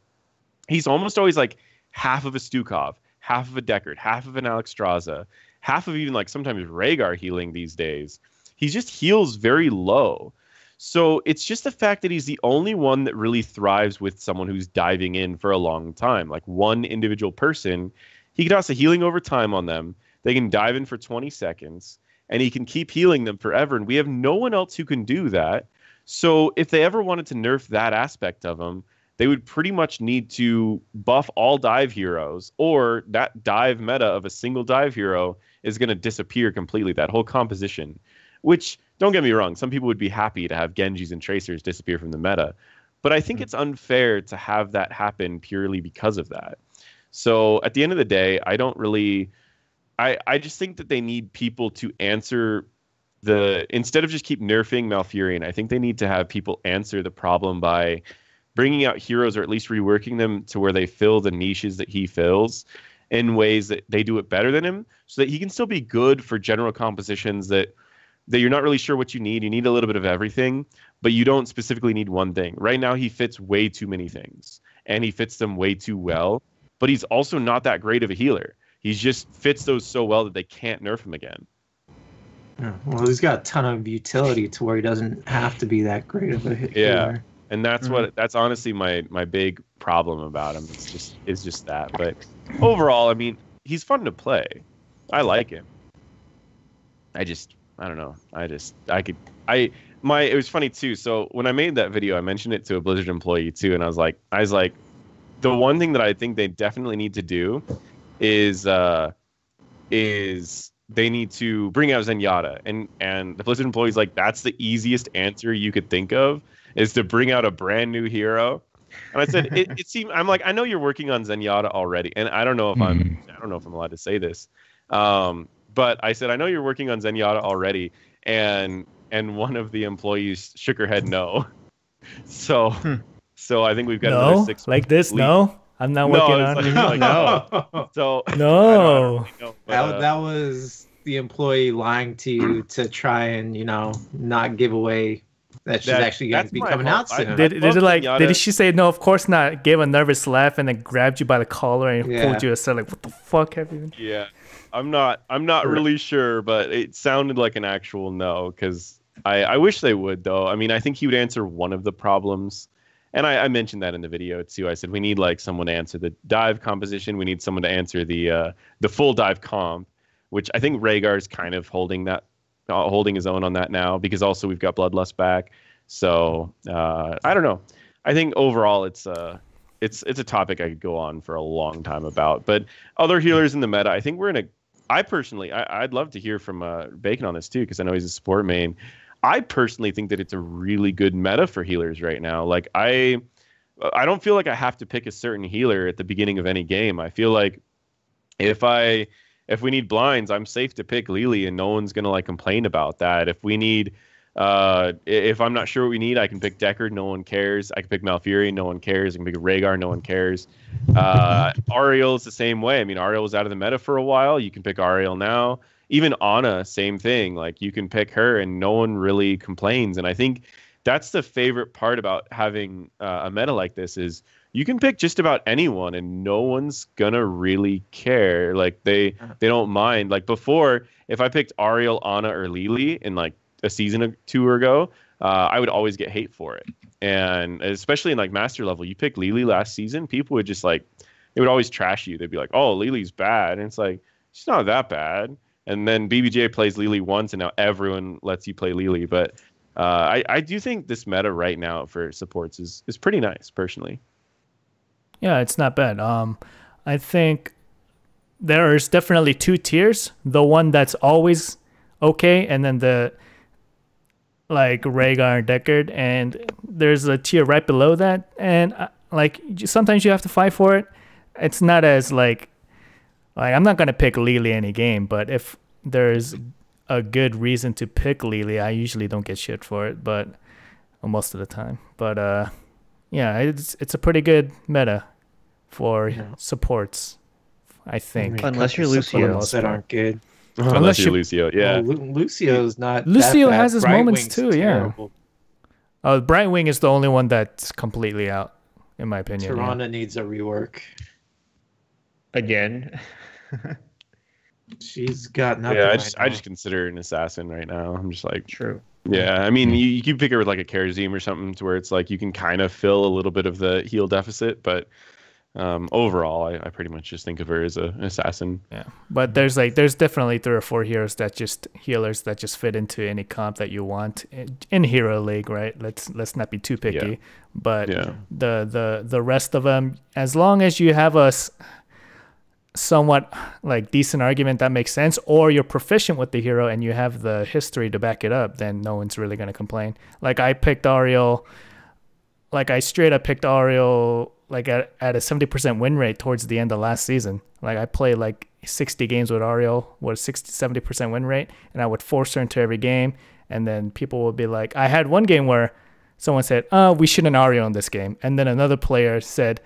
he's almost always like half of a Stukov, half of a Deckard, half of an Alexstrasza, half of even like sometimes Rhaegar healing these days. He just heals very low. So it's just the fact that he's the only one that really thrives with someone who's diving in for a long time. Like one individual person, he can toss a healing over time on them. They can dive in for 20 seconds, and he can keep healing them forever. And we have no one else who can do that. So if they ever wanted to nerf that aspect of him, they would pretty much need to buff all dive heroes, or that dive meta of a single dive hero is going to disappear completely, that whole composition. Which, don't get me wrong, some people would be happy to have Genjis and Tracers disappear from the meta. But I think it's unfair to have that happen purely because of that. So at the end of the day, I don't really... I just think that they need people to answer instead of just keep nerfing Malfurion, I think they need to have people answer the problem by bringing out heroes, or at least reworking them to where they fill the niches that he fills in ways that they do it better than him, so that he can still be good for general compositions that you're not really sure what you need. You need a little bit of everything, but you don't specifically need one thing. Right now, he fits way too many things, and he fits them way too well, but he's also not that great of a healer. He just fits those so well that they can't nerf him again. Yeah, well, he's got a ton of utility to where he doesn't have to be that great of a healer. Yeah, and that's honestly my big problem about him. It's just that. But overall, I mean, he's fun to play. I like him. I don't know. It was funny too. So when I made that video, I mentioned it to a Blizzard employee too, and I was like, the one thing that I think they definitely need to do is they need to bring out Zenyatta, and the Blizzard employee's like, that's the easiest answer you could think of. is to bring out a brand new hero. And I said, it seemed, I'm like, I know you're working on Zenyatta already. And I don't know if I don't know if I'm allowed to say this. But I said, I know you're working on Zenyatta already. And one of the employees shook her head no. So I think we've got another 6 like this. leave. No, I'm not working on it. No. So no. That was the employee lying to you to try and not give away that she's actually going to be coming out soon. Did she say no? Of course not. Gave a nervous laugh and then grabbed you by the collar and pulled you aside. Like, what the fuck have you been? Yeah, I'm not really sure, but it sounded like an actual no. Because I wish they would though. I mean, I think he would answer one of the problems, and I mentioned that in the video too. I said we need like someone to answer the dive composition. We need someone to answer the full dive comp, which I think Rhaegar's kind of holding his own on that now, because also we've got Bloodlust back. So I don't know. I think overall it's a topic I could go on for a long time about. But other healers in the meta, I think I'd love to hear from Bacon on this too, because I know he's a support main. I personally think that it's a really good meta for healers right now. Like I don't feel like I have to pick a certain healer at the beginning of any game. I feel like if we need blinds, I'm safe to pick Lily and no one's gonna like complain about that. If we need if I'm not sure what we need, I can pick Deckard, no one cares. I can pick Malfurion, no one cares. I can pick Rhaegar, no one cares. Ariel is the same way. I mean, Ariel was out of the meta for a while. You can pick Ariel now. Even Ana, same thing. Like you can pick her and no one really complains. And I think that's the favorite part about having a meta like this is you can pick just about anyone and no one's gonna really care. Like they don't mind. Like before, if I picked Ariel, Ana, or Lily in like a season or two ago, I would always get hate for it. And especially in like master level, you pick Lily last season, people would just like, they would always trash you. They'd be like, oh, Lily's bad. And it's like, she's not that bad. And then BBJ plays Lily once and now everyone lets you play Lily. But I do think this meta right now for supports is pretty nice personally. Yeah, it's not bad. I think there's definitely two tiers. The one that's always okay, and then the like Rhaegar and Deckard, and there's a tier right below that. And like sometimes you have to fight for it. It's not as like I'm not gonna pick Lily any game, but if there's a good reason to pick Lily, I usually don't get shit for it, but most of the time. But yeah, it's a pretty good meta for supports, I think. Unless you're Lucio. That aren't good. Unless you're Lucio, yeah. Well, Lucio's not. Lucio that has his Bright moments Wing's too, terrible. yeah. Brightwing is the only one that's completely out, in my opinion. Tirana needs a rework. Again. She's got nothing. Yeah, I just consider her an assassin right now. I'm just like, true. Yeah, I mean, you can pick her with like a Kharazim or something to where it's like you can kind of fill a little bit of the heal deficit, but overall, I pretty much just think of her as an assassin. Yeah, but there's definitely 3 or 4 healers that just fit into any comp that you want in Hero League, right? Let's not be too picky. Yeah. But the rest of them, as long as you have a somewhat like decent argument that makes sense, or you're proficient with the hero and you have the history to back it up, then no one's really going to complain. Like I picked Ariel, like I straight up picked Ariel like at a 70% win rate towards the end of last season. Like I played like 60 games with Ariel with 60-70% win rate, and I would force her into every game, and then people would be like, I had one game where someone said, we shouldn't Ariel in this game, and then another player said,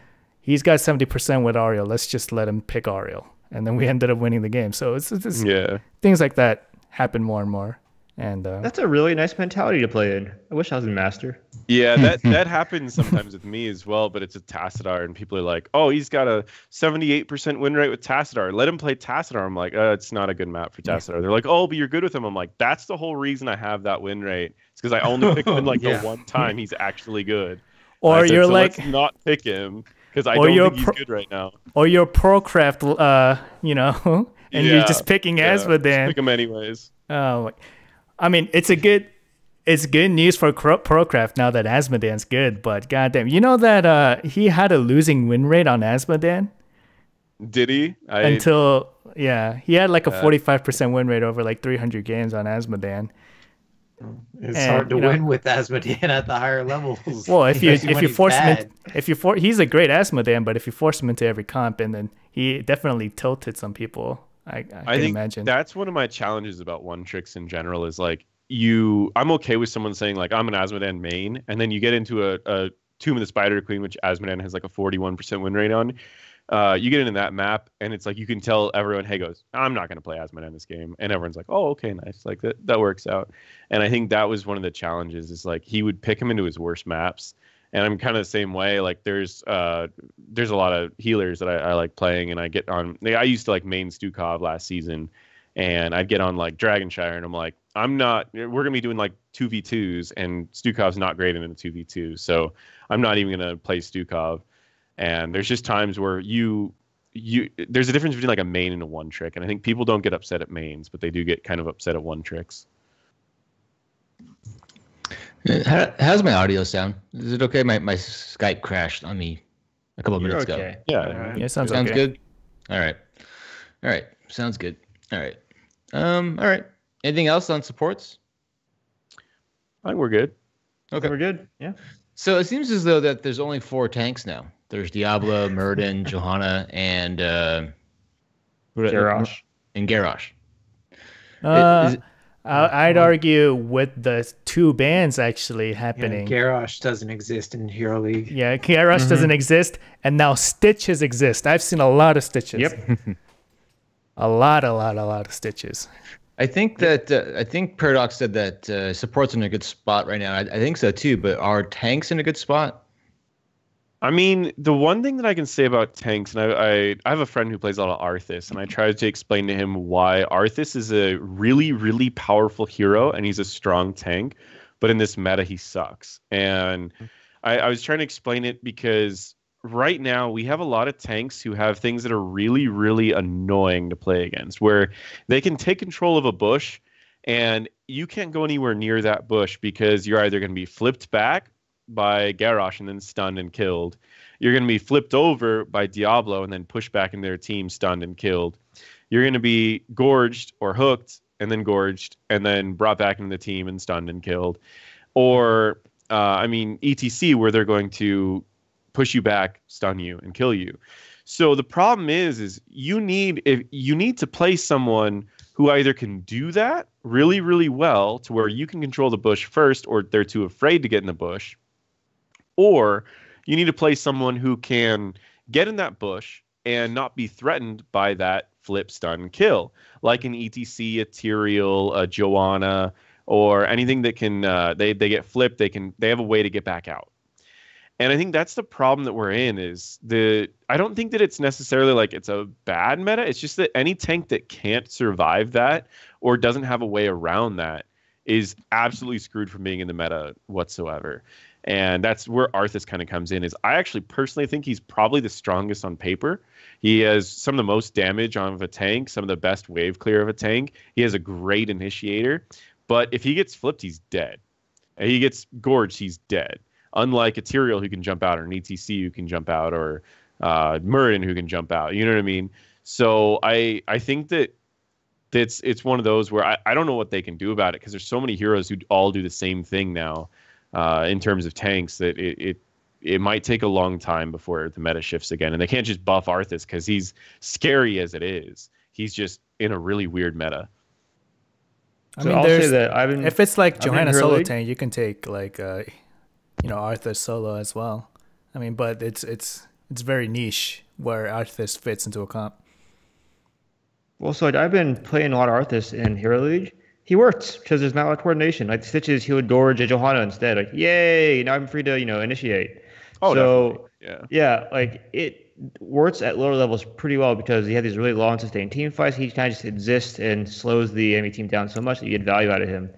he's got 70% with Ariel, let's just let him pick Ariel. And then we ended up winning the game. So it's things like that happen more and more. And that's a really nice mentality to play in. I wish I was in Master. Yeah, that happens sometimes with me as well, but it's a Tassadar, and people are like, oh, he's got a 78% win rate with Tassadar. Let him play Tassadar. I'm like, it's not a good map for Tassadar. They're like, oh, but you're good with him. I'm like, that's the whole reason I have that win rate. It's because I only picked him in like the one time he's actually good. Or you're like, let's not pick him. Because I don't think he's good right now. Or you're Procraft, and you're just picking Asmodan. Pick him anyways. Oh, I mean, it's good news for Procraft now that Asmodan's good, but goddamn, you know that he had a losing win rate on Asmodan? Did he? He had like a 45% win rate over like 300 games on Asmodan. It's hard to win with Asmodean at the higher levels. Well, if you force him, he's a great Asmodean, but if you force him into every comp, and then he definitely tilted some people. I can imagine. That's one of my challenges about one tricks in general is like I'm okay with someone saying like I'm an Asmodean main, and then you get into a Tomb of the Spider Queen, which Asmodean has like a 41% win rate on. You get into that map, and it's like you can tell everyone, hey, I'm not going to play Asmodean in this game. And everyone's like, oh, okay, nice. Like that works out. And I think that was one of the challenges is like he would pick him into his worst maps. And I'm kind of the same way. Like there's a lot of healers that I like playing, and I get on. I used to like main Stukov last season, and I'd get on like Dragonshire, and I'm like, we're going to be doing like 2v2s, and Stukov's not great in the 2v2. So I'm not even going to play Stukov. And there's just times where there's a difference between like a main and a one trick. And I think people don't get upset at mains, but they do get kind of upset at one tricks. How's my audio sound? Is it okay? My Skype crashed on me a couple of minutes ago. Yeah. Sounds okay. good. All right. Sounds good. All right. All right. Anything else on supports? I think we're good. Okay, we're good. Yeah. So it seems as though that there's only 4 tanks now. There's Diablo, Muradin, Johanna, and Garrosh. And Garrosh. I'd argue with the 2 bans actually happening. Yeah, Garrosh doesn't exist in Hero League. Yeah, Garrosh doesn't exist, and now Stitches exist. I've seen a lot of Stitches. Yep. a lot of Stitches. I think Paradox said that support's in a good spot right now. I think so too, but are tanks in a good spot? I mean, the one thing that I can say about tanks, and I have a friend who plays a lot of Arthas, and I tried to explain to him why Arthas is a really, really powerful hero, and he's a strong tank, but in this meta, he sucks. And I was trying to explain it because right now, we have a lot of tanks who have things that are really, really annoying to play against, where they can take control of a bush, and you can't go anywhere near that bush because you're either going to be flipped back by Garrosh and then stunned and killed. You're going to be flipped over by Diablo and then pushed back in their team, stunned and killed. You're going to be gorged or hooked and then gorged and then brought back into the team and stunned and killed. Or, ETC, where they're going to push you back, stun you, and kill you. So the problem is you need to play someone who either can do that really, really well to where you can control the bush first, or they're too afraid to get in the bush. Or you need to play someone who can get in that bush and not be threatened by that flip, stun, kill, like an ETC, a Tyrael, a Joanna, or anything that can they get flipped. They have a way to get back out. And I think that's the problem that we're in I don't think that it's necessarily like it's a bad meta. It's just that any tank that can't survive that or doesn't have a way around that is absolutely screwed from being in the meta whatsoever. And that's where Arthas kind of comes in. I actually personally think he's probably the strongest on paper. He has some of the most damage of a tank, some of the best wave clear of a tank. He has a great initiator. But if he gets flipped, he's dead. And he gets gorged, he's dead. Unlike a Tyrael who can jump out, or an ETC who can jump out, or Muradin who can jump out. You know what I mean? So I think that it's one of those where I don't know what they can do about it, because there's so many heroes who all do the same thing now in terms of tanks that it might take a long time before the meta shifts again. And they can't just buff Arthas because he's scary as it is. He's just in a really weird meta. I mean, if it's like Johanna solo tank, you can take like Arthas solo as well. I mean, but it's very niche where Arthas fits into a comp. Well, so I've been playing a lot of Arthas in Hero League. He works because there's not a lot of coordination. Like Stitches, he would gorge a Johanna instead. Like, yay! Now I'm free to initiate. Oh, so definitely. yeah, like it works at lower levels pretty well because you have these really long sustained team fights. He kind of just exists and slows the enemy team down so much that you get value out of him.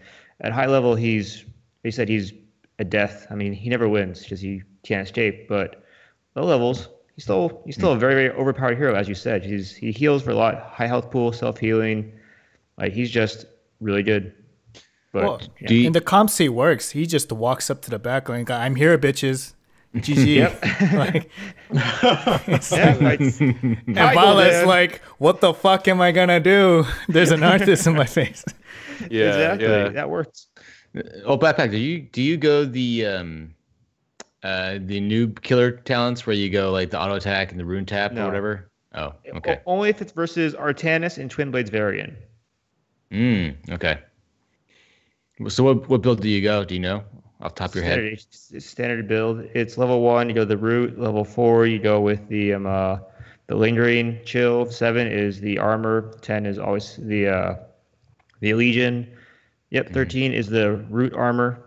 At high level, he's a death. I mean, he never wins because he can't escape. But low levels, he's still a very, very overpowered hero, as you said. He heals for a lot, high health pool, self healing. Like he's just really good. But in the comps he works. He just walks up to the back line. I'm here, bitches. GG. And Vala's like, what the fuck am I gonna do? There's an Arthas in my face. Yeah, exactly. Yeah. That works. Oh, backpack. Do you go the new killer talents where you go like the auto attack and the rune tap or No. whatever? Oh, okay. Only if it's versus Artanis and Twin Blades Varian. Okay. So what build do you go? Do you know off the top of your head? It's standard build. It's level 1. You go the root. Level 4. You go with the lingering chill. 7 is the armor. 10 is always the legion. Yep. 13 is the root armor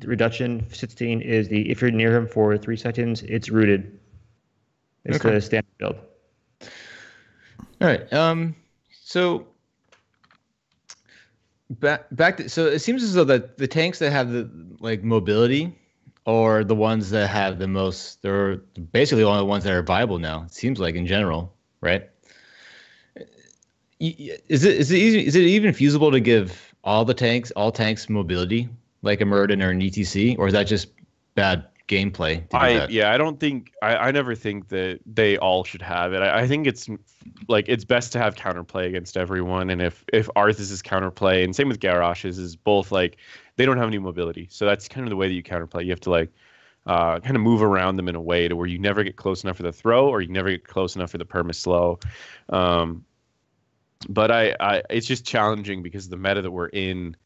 reduction. 16 is the if you're near him for 3 seconds, it's rooted. It's the standard build. All right. So back to, so it seems as though that the tanks that have the like mobility are the ones that have the most. They're basically the only ones that are viable now. It seems like in general, right? Is it even feasible to give all tanks mobility like a Murden or an ETC, or is that just bad gameplay? I don't think I never think that they all should have it. I think it's best to have counterplay against everyone, and if Arthas' counterplay and same with Garrosh's is both like they don't have any mobility, so that's kind of the way that you counterplay. You have to like kind of move around them in a way to where you never get close enough for the throw, or you never get close enough for the perma slow. But it's just challenging because the meta that we're in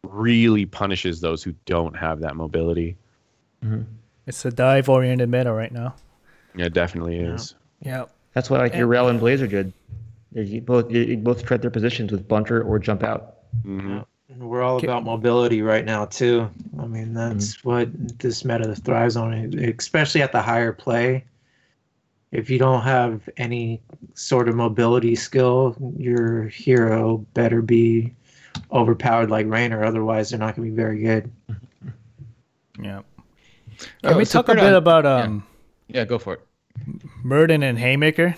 really punishes those who don't have that mobility. Mm-hmm. It's a dive-oriented meta right now. Yeah, it definitely is. Yeah. That's why your Rel and Blaze are good. You both tread their positions with bunter or jump out. Mm-hmm. We're all about mobility right now too. I mean, that's what this meta thrives on, especially at the higher play. If you don't have any sort of mobility skill, your hero better be overpowered like Raynor, otherwise they're not going to be very good. Yeah. Can we talk a bit about yeah, go for it. Murden and Haymaker?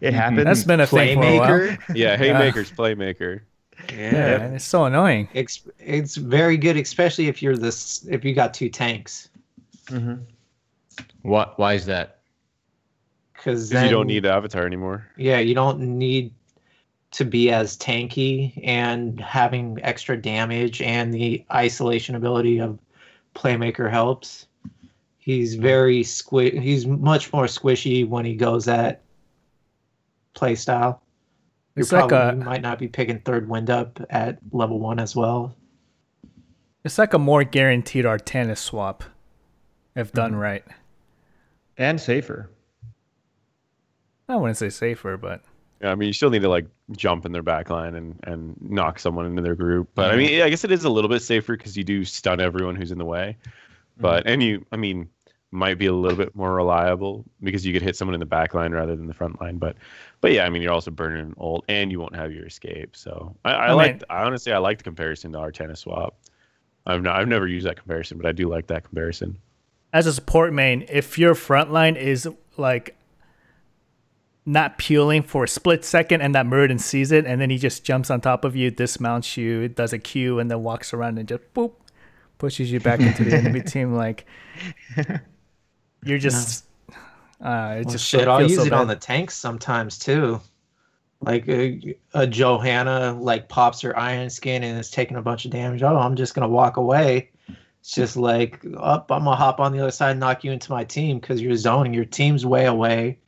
It happened. That's been a thing for a while. Yeah, Haymaker's Playmaker. Yeah, and it's so annoying. It's very good, especially if you got 2 tanks. Mm-hmm. Why is that? Because you don't need the avatar anymore. Yeah, you don't need to be as tanky, and having extra damage and the isolation ability of Playmaker helps. He's very he's much more squishy when he goes at playstyle. You might not be picking third wind up at level 1 as well. It's like a more guaranteed Artanis swap, if done right. And safer. I wouldn't say safer, but yeah, I mean, you still need to like jump in their backline and knock someone into their group. But I mean, I guess it is a little bit safer because you do stun everyone who's in the way. But might be a little bit more reliable because you could hit someone in the backline rather than the front line. But yeah, I mean, you're also burning an ult and you won't have your escape. So I honestly like the comparison to Artanis swap. I've never used that comparison, but I do like that comparison. As a support main, if your front line is like not peeling for a split second and that Murden sees it and then he just jumps on top of you, dismounts you, does a Q, and then walks around and just boop, pushes you back into the enemy team, like you're just I'll use it on the tanks sometimes too. Like a Johanna like pops her iron skin and is taking a bunch of damage. Oh, I'm just gonna walk away. It's just like, I'm gonna hop on the other side and knock you into my team because you're zoning. Your team's way away,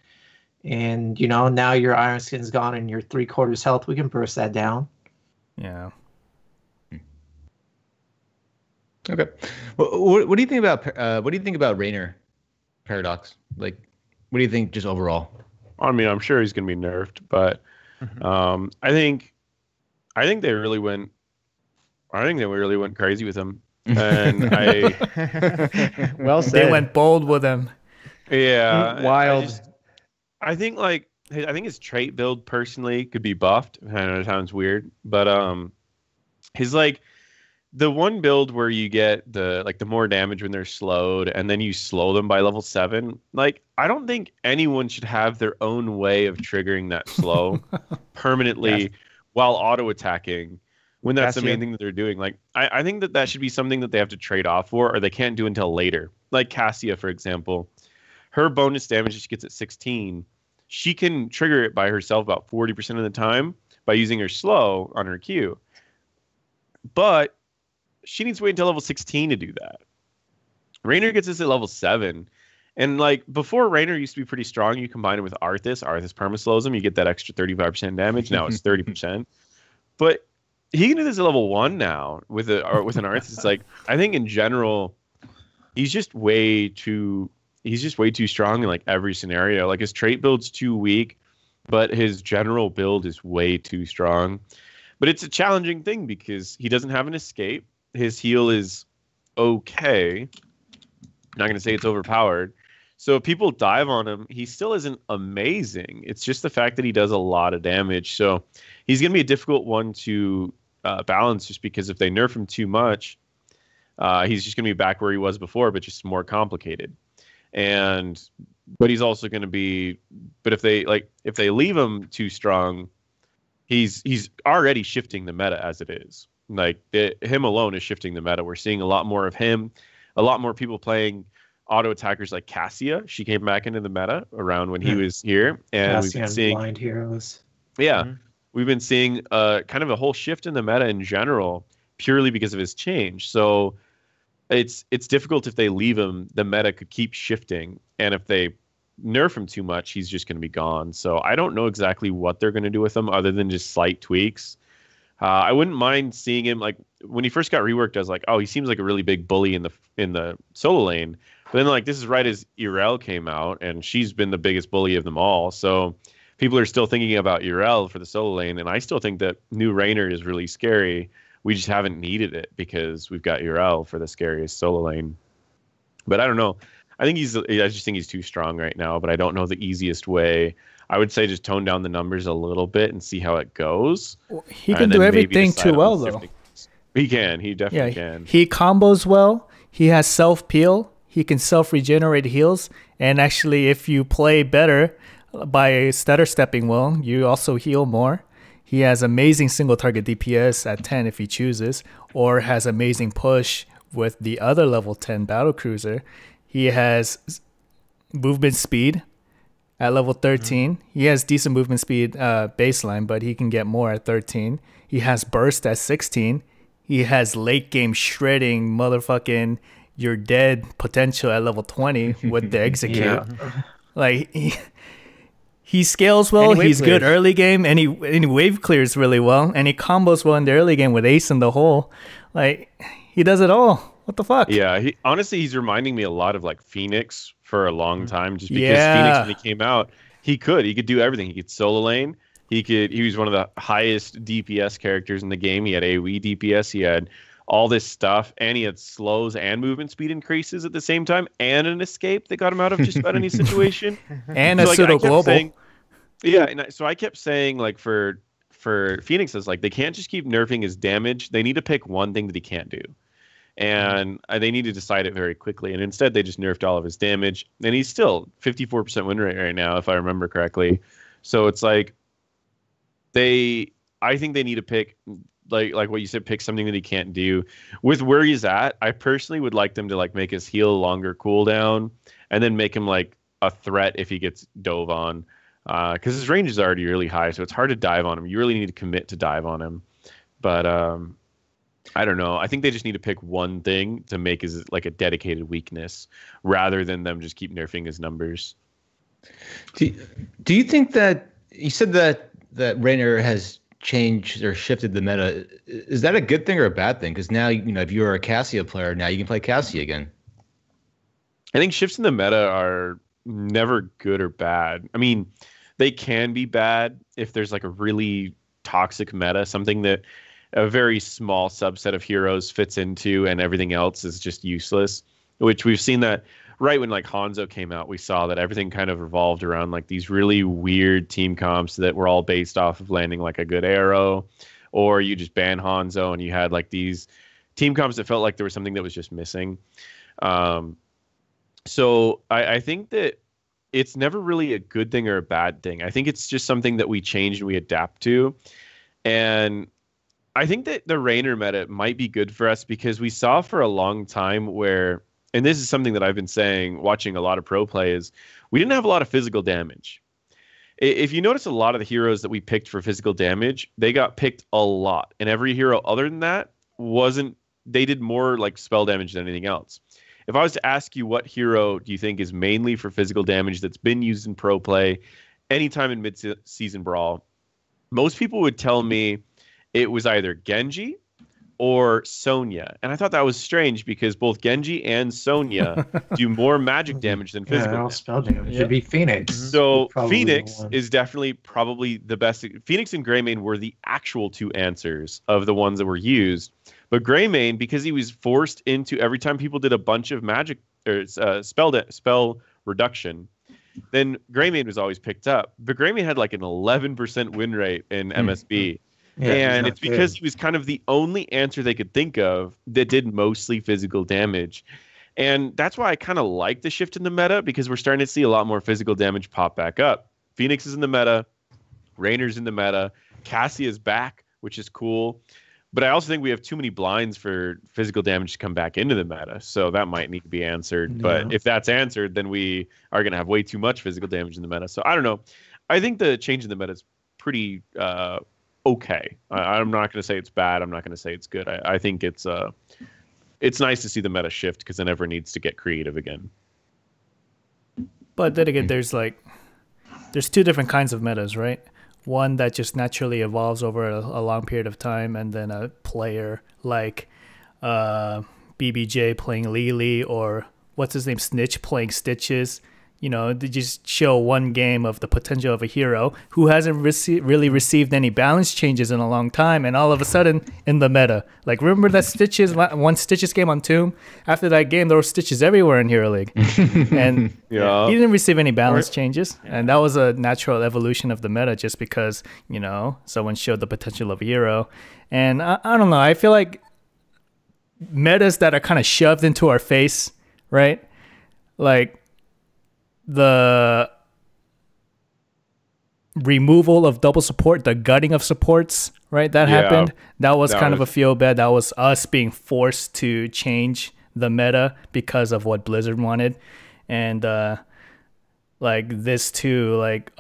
and now your iron skin's gone and you're 3/4 health. We can burst that down. Yeah. Okay. Well, what do you think about Raynor Paradox? Like, what do you think just overall? I mean, I'm sure he's gonna be nerfed, but I think they really went. I think they really went crazy with him. And well said. They went bold with him. Yeah, wild. I think his trait build personally could be buffed. I know it sounds weird, but his like the one build where you get the more damage when they're slowed, and then you slow them by level 7. Like, I don't think anyone should have their own way of triggering that slow permanently while auto attacking. When that's the main thing that they're doing. Like, I think that should be something that they have to trade off for, or they can't do until later. Like Cassia, for example, her bonus damage that she gets at 16, she can trigger it by herself about 40% of the time by using her slow on her Q. But she needs to wait until level 16 to do that. Raynor gets this at level 7. And like before, Raynor used to be pretty strong. You combine it with Arthas. Arthas permaslows him. You get that extra 35% damage. Now it's 30%. But he can do this at level 1 now with an Arthas. It's like, I think in general, he's just way too strong in like every scenario. Like his trait build's too weak, but his general build is way too strong. But it's a challenging thing because he doesn't have an escape. His heal is okay. I'm not going to say it's overpowered. So if people dive on him, he still isn't amazing. It's just the fact that he does a lot of damage. So he's going to be a difficult one to balance just because if they nerf him too much, he's just going to be back where he was before, but just more complicated. But he's also going to be, but if they leave him too strong, he's already shifting the meta as it is. Like him alone is shifting the meta. We're seeing a lot more of him, a lot more people playing auto attackers like Cassia. She came back into the meta around when he was here, and Cassia we've been seeing blind heroes. Yeah, we've been seeing kind of a whole shift in the meta in general, purely because of his change. So it's difficult if they leave him. The meta could keep shifting, and if they nerf him too much, he's just going to be gone. So I don't know exactly what they're going to do with him, other than just slight tweaks. I wouldn't mind seeing him like when he first got reworked. I was like, oh, he seems like a really big bully in the solo lane. But then like this is right as Irel came out, and she's been the biggest bully of them all. So people are still thinking about Irel for the solo lane, and I still think that new Raynor is really scary. We just haven't needed it because we've got Irel for the scariest solo lane. But I don't know. I just think he's too strong right now, but I don't know the easiest way. I would say just tone down the numbers a little bit and see how it goes. Well, he can do everything too well, though. He can. He definitely can. He combos well. He has self-peel. He can self-regenerate heals. And actually, if you play better by stutter stepping well, you also heal more. He has amazing single target DPS at 10 if he chooses, or has amazing push with the other level 10 battlecruiser. He has movement speed at level 13. He has decent movement speed baseline, but he can get more at 13. He has burst at 16. He has late game shredding motherfucking you're dead potential at level 20 with the execute. Like he scales well. He's good early game, and he wave clears really well, and he combos well in the early game with Ace in the hole. Like he does it all. What the fuck? Yeah, he's reminding me a lot of like Phoenix for a long time, just because Phoenix when he came out, he could do everything. He could solo lane. He was one of the highest DPS characters in the game. He had AoE DPS. He had all this stuff, and he had slows and movement speed increases at the same time, and an escape that got him out of just about any situation. And so, a pseudo global. So I kept saying like for Phoenix, is like they can't just keep nerfing his damage. They need to pick one thing that he can't do. And they need to decide it very quickly. And instead, they just nerfed all of his damage. And he's still 54% win rate right now, if I remember correctly. So it's like I think they need to pick, like what you said, pick something that he can't do. With where he's at, I personally would like them to like make his heal longer cooldown, and then make him like a threat if he gets dove on. Because his range is already really high, so it's hard to dive on him. You really need to commit to dive on him. But I don't know. I think they just need to pick one thing to make his like a dedicated weakness, rather than them just keep nerfing his numbers. Do you think that you said that Raynor has changed or shifted the meta? Is that a good thing or a bad thing? Because now if you're a Cassia player, now you can play Cassia again. I think shifts in the meta are never good or bad. I mean, they can be bad if there's like a really toxic meta, something that a very small subset of heroes fits into, and everything else is just useless. Which we've seen that right when like Hanzo came out, we saw that everything kind of revolved around like these really weird team comps that were all based off of landing like a good arrow, or you just ban Hanzo and you had like these team comps that felt like there was something that was just missing. So I think that it's never really a good thing or a bad thing. I think it's just something that we change and we adapt to. And I think that the Raynor meta might be good for us because we saw for a long time where, and this is something that I've been saying, watching a lot of pro play, is we didn't have a lot of physical damage. If you notice, a lot of the heroes that we picked for physical damage, they got picked a lot. And every hero other than that they did more like spell damage than anything else. If I was to ask you what hero do you think is mainly for physical damage that's been used in pro play anytime in mid-season brawl, most people would tell me it was either Genji or Sonya. And I thought that was strange because both Genji and Sonya do more magic damage than physical damage. Spell damage. It should be Phoenix. So Phoenix is definitely probably the best. Phoenix and Greymane were the actual two answers of the ones that were used. But Greymane, because he was forced into every time people did a bunch of magic or spell reduction, then Greymane was always picked up. But Greymane had like an 11% win rate in MSB. Yeah, and it's because he was kind of the only answer they could think of that did mostly physical damage. And that's why I kind of like the shift in the meta, because we're starting to see a lot more physical damage pop back up. Phoenix is in the meta. Raynor's in the meta. Cassie is back, which is cool. But I also think we have too many blinds for physical damage to come back into the meta. So that might need to be answered. Yeah. But if that's answered, then we are going to have way too much physical damage in the meta. So I don't know. I think the change in the meta is pretty okay. I'm not going to say it's bad. I'm not going to say it's good. I think it's nice to see the meta shift because it never needs to get creative again. But then again, there's two different kinds of metas, right? One that just naturally evolves over a long period of time, and then a player like BBJ playing Lily, or what's his name, Snitch playing Stitches. You know, they just show one game of the potential of a hero who hasn't really received any balance changes in a long time, and all of a sudden in the meta. Like, remember that one Stitches game on Tomb? After that game, there were Stitches everywhere in Hero League. And he didn't receive any balance changes. And that was a natural evolution of the meta just because, you know, someone showed the potential of a hero. And I don't know, I feel like metas that are kind of shoved into our face, right? Like, the removal of double support, the gutting of supports, right? That happened. That was kind of a feel bad. That was us being forced to change the meta because of what Blizzard wanted. And like this too, like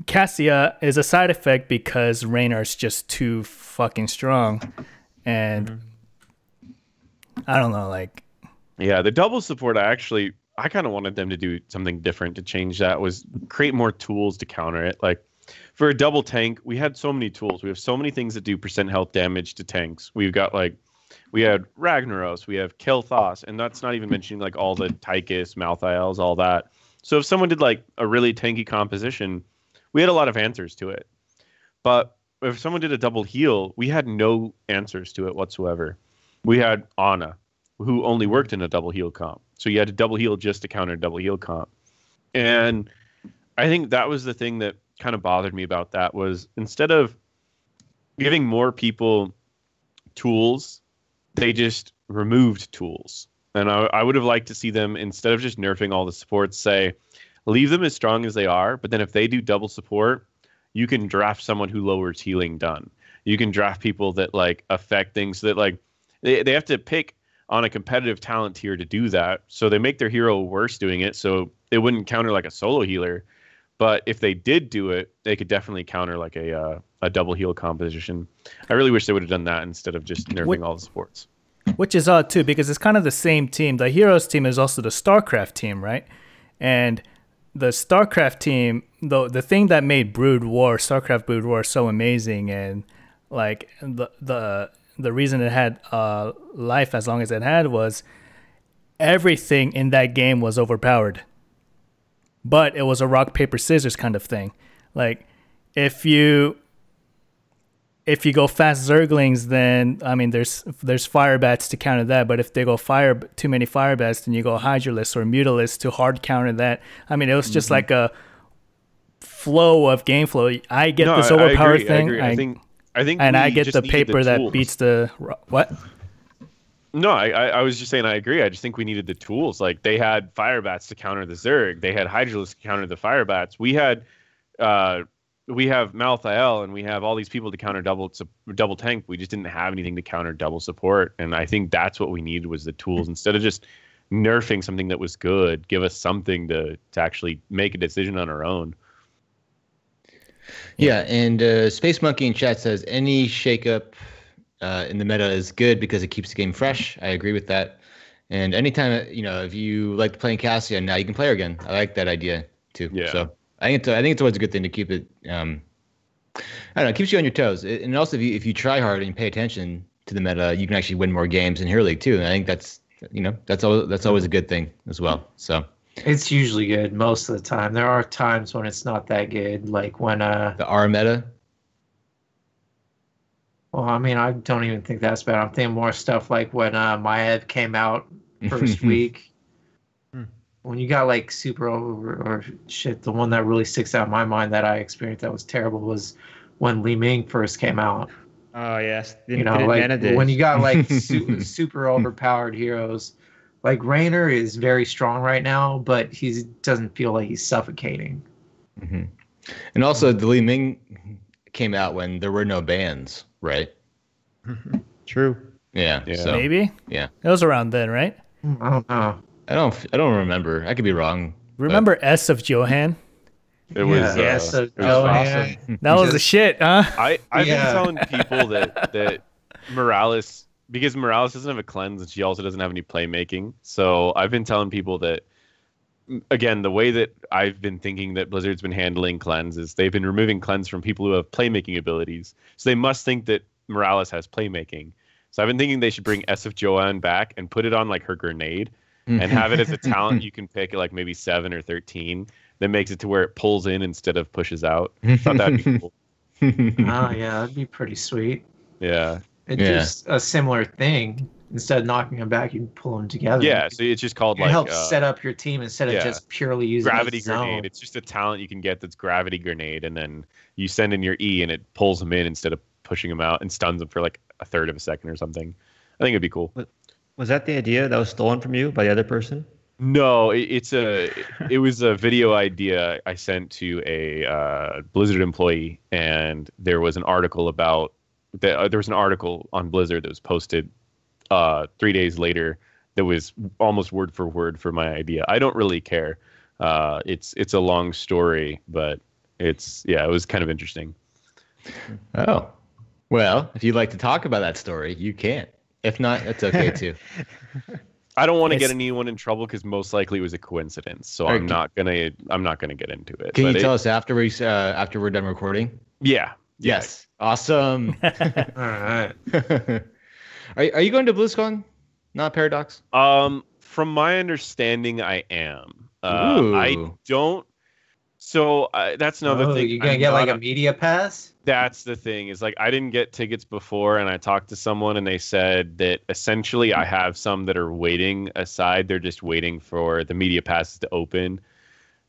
Cassia is a side effect because Raynor is just too fucking strong. And I don't know, like. Yeah, the double support I kind of wanted them to do something different to change that, was create more tools to counter it. Like for a double tank, we had so many tools. We have so many things that do % health damage to tanks. We had Ragnaros, we have Kel'Thas, and that's not even mentioning like all the Tychus, Malthaels, all that. So if someone did like a really tanky composition, we had a lot of answers to it. But if someone did a double heal, we had no answers to it whatsoever. We had Ana, who only worked in a double heal comp. So you had to double heal just to counter double heal comp. And I think that was the thing that kind of bothered me about that, was instead of giving more people tools, they just removed tools. And I would have liked to see them, instead of just nerfing all the supports, say, leave them as strong as they are, but then if they do double support, you can draft someone who lowers healing done. You can draft people that like affect things that like they have to pick on a competitive talent tier to do that. So they make their hero worse doing it, so it wouldn't counter like a solo healer. But if they did do it, they could definitely counter like a double heal composition. I really wish they would have done that instead of just nerfing all the supports. Which is odd too, because it's kind of the same team. The Heroes team is also the StarCraft team, right? And the StarCraft team, though, the thing that made StarCraft Brood War so amazing, and like the reason it had life as long as it had, was everything in that game was overpowered. But it was a rock, paper, scissors kind of thing. Like, if you go fast Zerglings, then, I mean, there's fire bats to counter that. But if they go too many fire bats, then you go Hydralisk or Mutalisk to hard counter that. I mean, it was just like a flow of game flow. I get this overpowered thing. I think, and I get the paper that beats the what? No, I was just saying I agree. I just think we needed the tools. Like, they had fire bats to counter the Zerg. They had Hydralisk to counter the fire bats. We have Malthael, and we have all these people to counter double tank. We just didn't have anything to counter double support. And I think that's what we needed, was the tools. Instead of just nerfing something that was good, give us something to actually make a decision on our own. Yeah, and Space Monkey in chat says any shakeup in the meta is good because it keeps the game fresh. I agree with that. And anytime, if you like playing Cassian, now you can play her again. I like that idea too. Yeah. So I think it's always a good thing to keep it. I don't know, it keeps you on your toes. And also, if you try hard and you pay attention to the meta, you can actually win more games in Hero League too. And I think that's always a good thing as well. So it's usually good most of the time. There are times when it's not that good, like when the R meta. Well, I mean, I don't even think that's bad. I'm thinking more stuff like when Maev came out first week. When you got like super over or shit, the one that really sticks out in my mind that I experienced that was terrible was when Li Ming first came out. Oh yes, like when you got like super overpowered heroes. Like Raynor is very strong right now, but he doesn't feel like he's suffocating. Mm-hmm. And also, the Li Ming came out when there were no bans, right? True. Yeah. So, maybe. Yeah. It was around then, right? I don't know. I don't remember. I could be wrong. Remember S of Johan? It was S of it was Johan. awesome. That was a shit, huh? I've been telling people that Morales, because Morales doesn't have a cleanse and she also doesn't have any playmaking. So I've been telling people that, again, the way that I've been thinking that Blizzard's been handling cleanse is they've been removing cleanse from people who have playmaking abilities. So they must think that Morales has playmaking. So I've been thinking they should bring S of Joanne back and put it on like her grenade and have it as a talent you can pick at like maybe 7 or 13 that makes it to where it pulls in instead of pushes out. I thought that'd be cool. Oh yeah, that'd be pretty sweet. Yeah. It's just a similar thing. Instead of knocking them back, you pull them together. Yeah, so it's just called it helps set up your team instead of just purely using gravity grenade. It's just a talent you can get that's gravity grenade, and then you send in your E and it pulls them in instead of pushing them out and stuns them for like a third of a second or something. I think it'd be cool. Was that the idea that was stolen from you by the other person? No, it was a video idea I sent to a Blizzard employee, and there was an article about that. There was an article on Blizzard that was posted 3 days later that was almost word for word for my idea. I don't really care. It's a long story, but it was kind of interesting. Oh, well, if you'd like to talk about that story, you can. If not, that's okay too. I don't want to get anyone in trouble because most likely it was a coincidence. So I'm not gonna get into it. Can you tell us after we're done recording? Yeah. Yes. Awesome. All right. Are you going to BlizzCon? NotParadox? From my understanding, I am. Ooh. I don't. So that's another thing. You gonna get like a media pass? That's the thing. Is like I didn't get tickets before, and I talked to someone, and they said that essentially I have some that are waiting aside. They're just waiting for the media passes to open,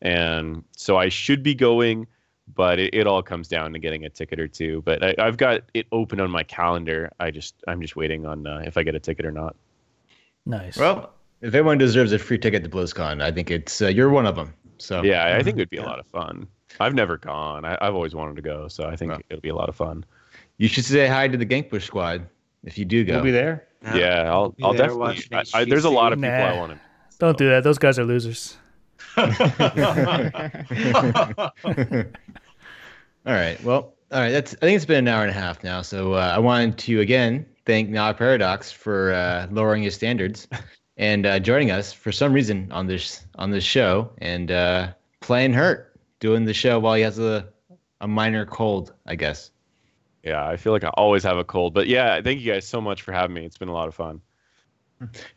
and so I should be going. But it all comes down to getting a ticket or two. But I've got it open on my calendar. I'm just waiting on if I get a ticket or not. Nice. Well, if anyone deserves a free ticket to BlizzCon, I think it's you're one of them. So yeah, I think it would be a lot of fun. I've never gone. I've always wanted to go, so I think it'll be a lot of fun. You should say hi to the Gankbush squad if you do go. We'll be there. Yeah, I'll definitely. There's a lot of people I want to. Don't do that. Those guys are losers. All right. Well, all right. I think it's been an hour and a half now. So I wanted to again thank NotParadox for lowering his standards and joining us for some reason on this show and playing hurt, doing the show while he has a minor cold, I guess. Yeah, I feel like I always have a cold, but yeah, thank you guys so much for having me. It's been a lot of fun.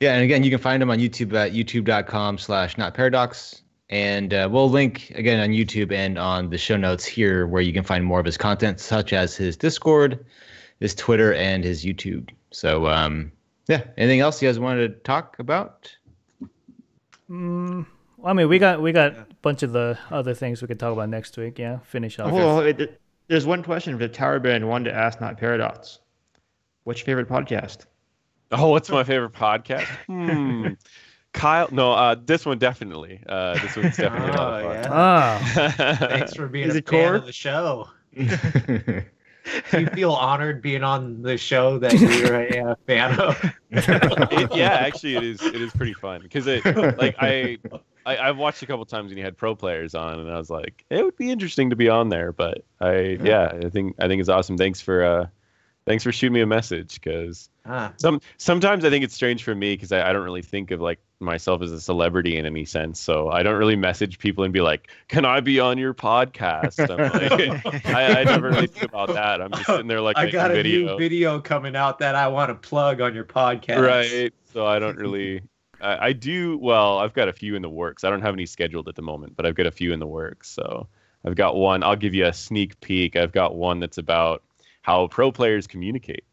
Yeah, and again, you can find him on YouTube at youtube.com/NotParadox. And we'll link, again, on YouTube and on the show notes here where you can find more of his content, such as his Discord, his Twitter, and his YouTube. So, yeah, anything else you guys wanted to talk about? Well, I mean, we got a bunch of the other things we could talk about next week. Yeah, finish off. Well, there's one question for Tower Ben wanted to ask NotParadox. What's your favorite podcast? Oh, what's my favorite podcast? Kyle, no, this one definitely. This one's definitely a lot of fun. Yeah. Thanks for being a fan of the show. Do you feel honored being on the show that you're a fan of? Actually, it is pretty fun because I've watched a couple times when you had pro players on, and I was like, it would be interesting to be on there. But I think it's awesome. Thanks for Thanks for shooting me a message, because sometimes I think it's strange for me because I don't really think of like myself as a celebrity in any sense. So I don't really message people and be like, "Can I be on your podcast?" I'm like, I never really think about that. I'm just sitting there like, I got a new video coming out that I want to plug on your podcast. Right. So I don't really. I do. Well, I've got a few in the works. I don't have any scheduled at the moment, but I've got a few in the works. So I've got one. I'll give you a sneak peek. I've got one that's about how pro players communicate.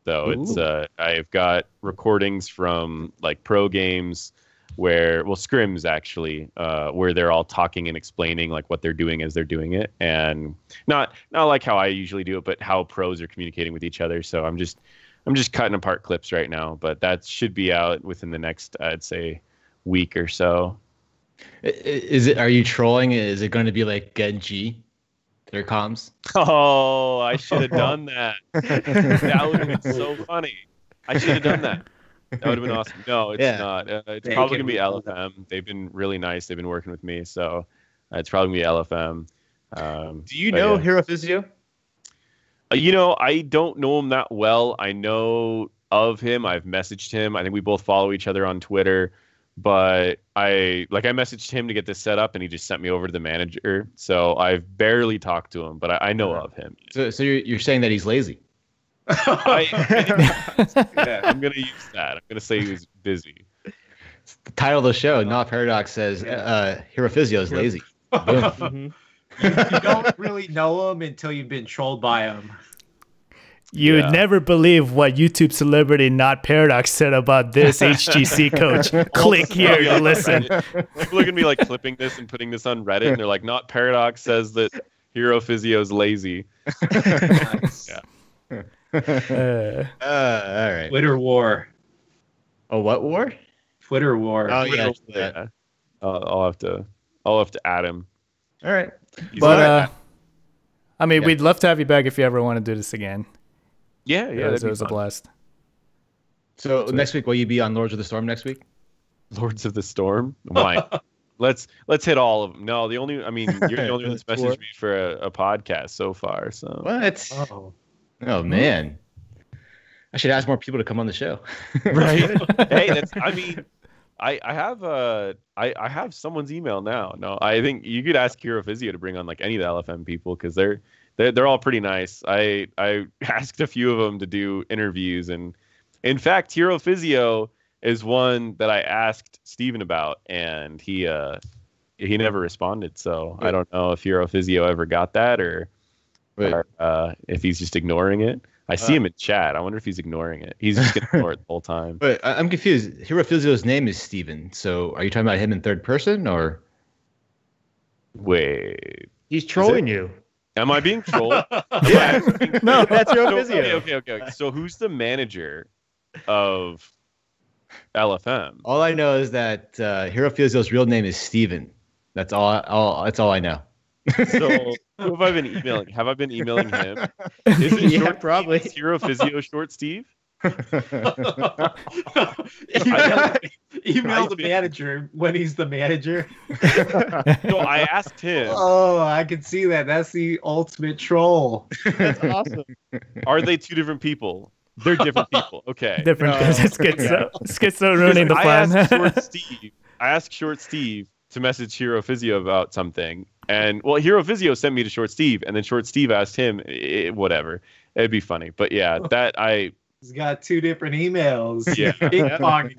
So it's I've got recordings from like pro games where, well, scrims actually, where they're all talking and explaining like what they're doing as they're doing it, and not like how I usually do it, but how pros are communicating with each other. So I'm just cutting apart clips right now, but that should be out within the next, I'd say, week or so. Is it? Are you trolling? Is it going to be like Genji? Their comms. Oh, I should have done that. That would have been so funny. I should have done that. That would have been awesome. No, it's not. It's probably going to be LFM. They've been really nice. They've been working with me. So it's probably going to be LFM. Do you know Hero Physio? I don't know him that well. I know of him. I've messaged him. I think we both follow each other on Twitter. But I messaged him to get this set up, and he just sent me over to the manager. So I've barely talked to him, but I know of him. So you're saying that he's lazy? I'm gonna use that. I'm gonna say he was busy. It's the title of the show, NotParadox, says Hero Physio is lazy. You don't really know him until you've been trolled by him. You would never believe what YouTube celebrity NotParadox said about this HGC coach. Click here to listen. People are gonna be like clipping this and putting this on Reddit, and they're like, NotParadox says that Hero Physio is lazy. Nice. Yeah. All right. Twitter war. Oh, what war? Twitter war. Oh yeah. Yeah. I'll have to add him. All right. But I mean, we'd love to have you back if you ever want to do this again. Yeah, it was a blast. So next week, will you be on Lords of the Storm next week? Lords of the Storm? Why? Let's hit all of them. No, you're the only one that's messaged me for a podcast so far. So what? Oh man, I should ask more people to come on the show. Right? Hey, I have someone's email now. No, I think you could ask Hero Physio to bring on like any of the LFM people, because they're all pretty nice. I asked a few of them to do interviews, and in fact, Hero Physio is one that I asked Steven about, and he never responded. So I don't know if Hero Physio ever got that, or if he's just ignoring it. I see him in chat. I wonder if he's ignoring it. He's just gonna ignore it the whole time. But I'm confused. Hero Physio's name is Steven. So are you talking about him in third person, or? Wait. He's trolling you. Am I being trolled? Yeah. No, that's Hero Physio. Okay. So who's the manager of LFM? All I know is that Hero Physio's real name is Steven. That's all. That's all I know. So who have I been emailing? Have I been emailing him? Is it Yeah, probably. Is Hero Physio Short Steve? Email the manager when he's the manager. So I asked him. Oh, I can see that. That's the ultimate troll. That's awesome. Are they two different people? They're different people. Okay. Different because it's schizo ruining the fun. I asked Short Steve to message Hero Physio about something. And well, Hero Physio sent me to Short Steve, and then Short Steve asked him, whatever. It'd be funny. But yeah, he's got two different emails. Yeah.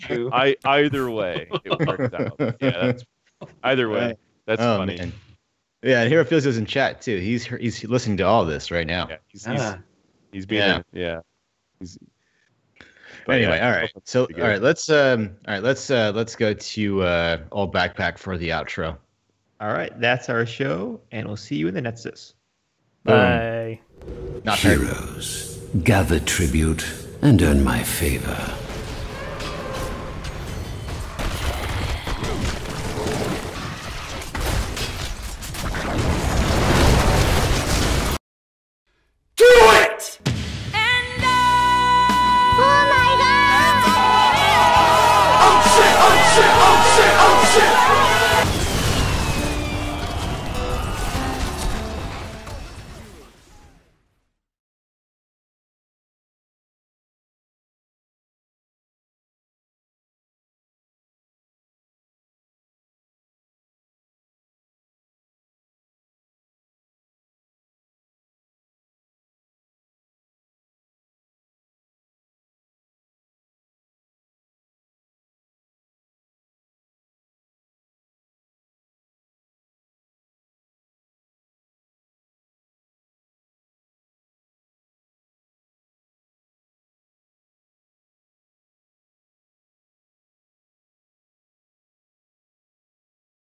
You. Either way, it worked out. Yeah, either way. That's funny. Man. Yeah, Hero Physio's in chat too. He's listening to all this right now. Yeah, he's being Anyway, all right. So all right, let's go to Old Backpack for the outro. All right, that's our show, and we'll see you in the Nexus. Bye. Heroes, gather tribute and earn my favor.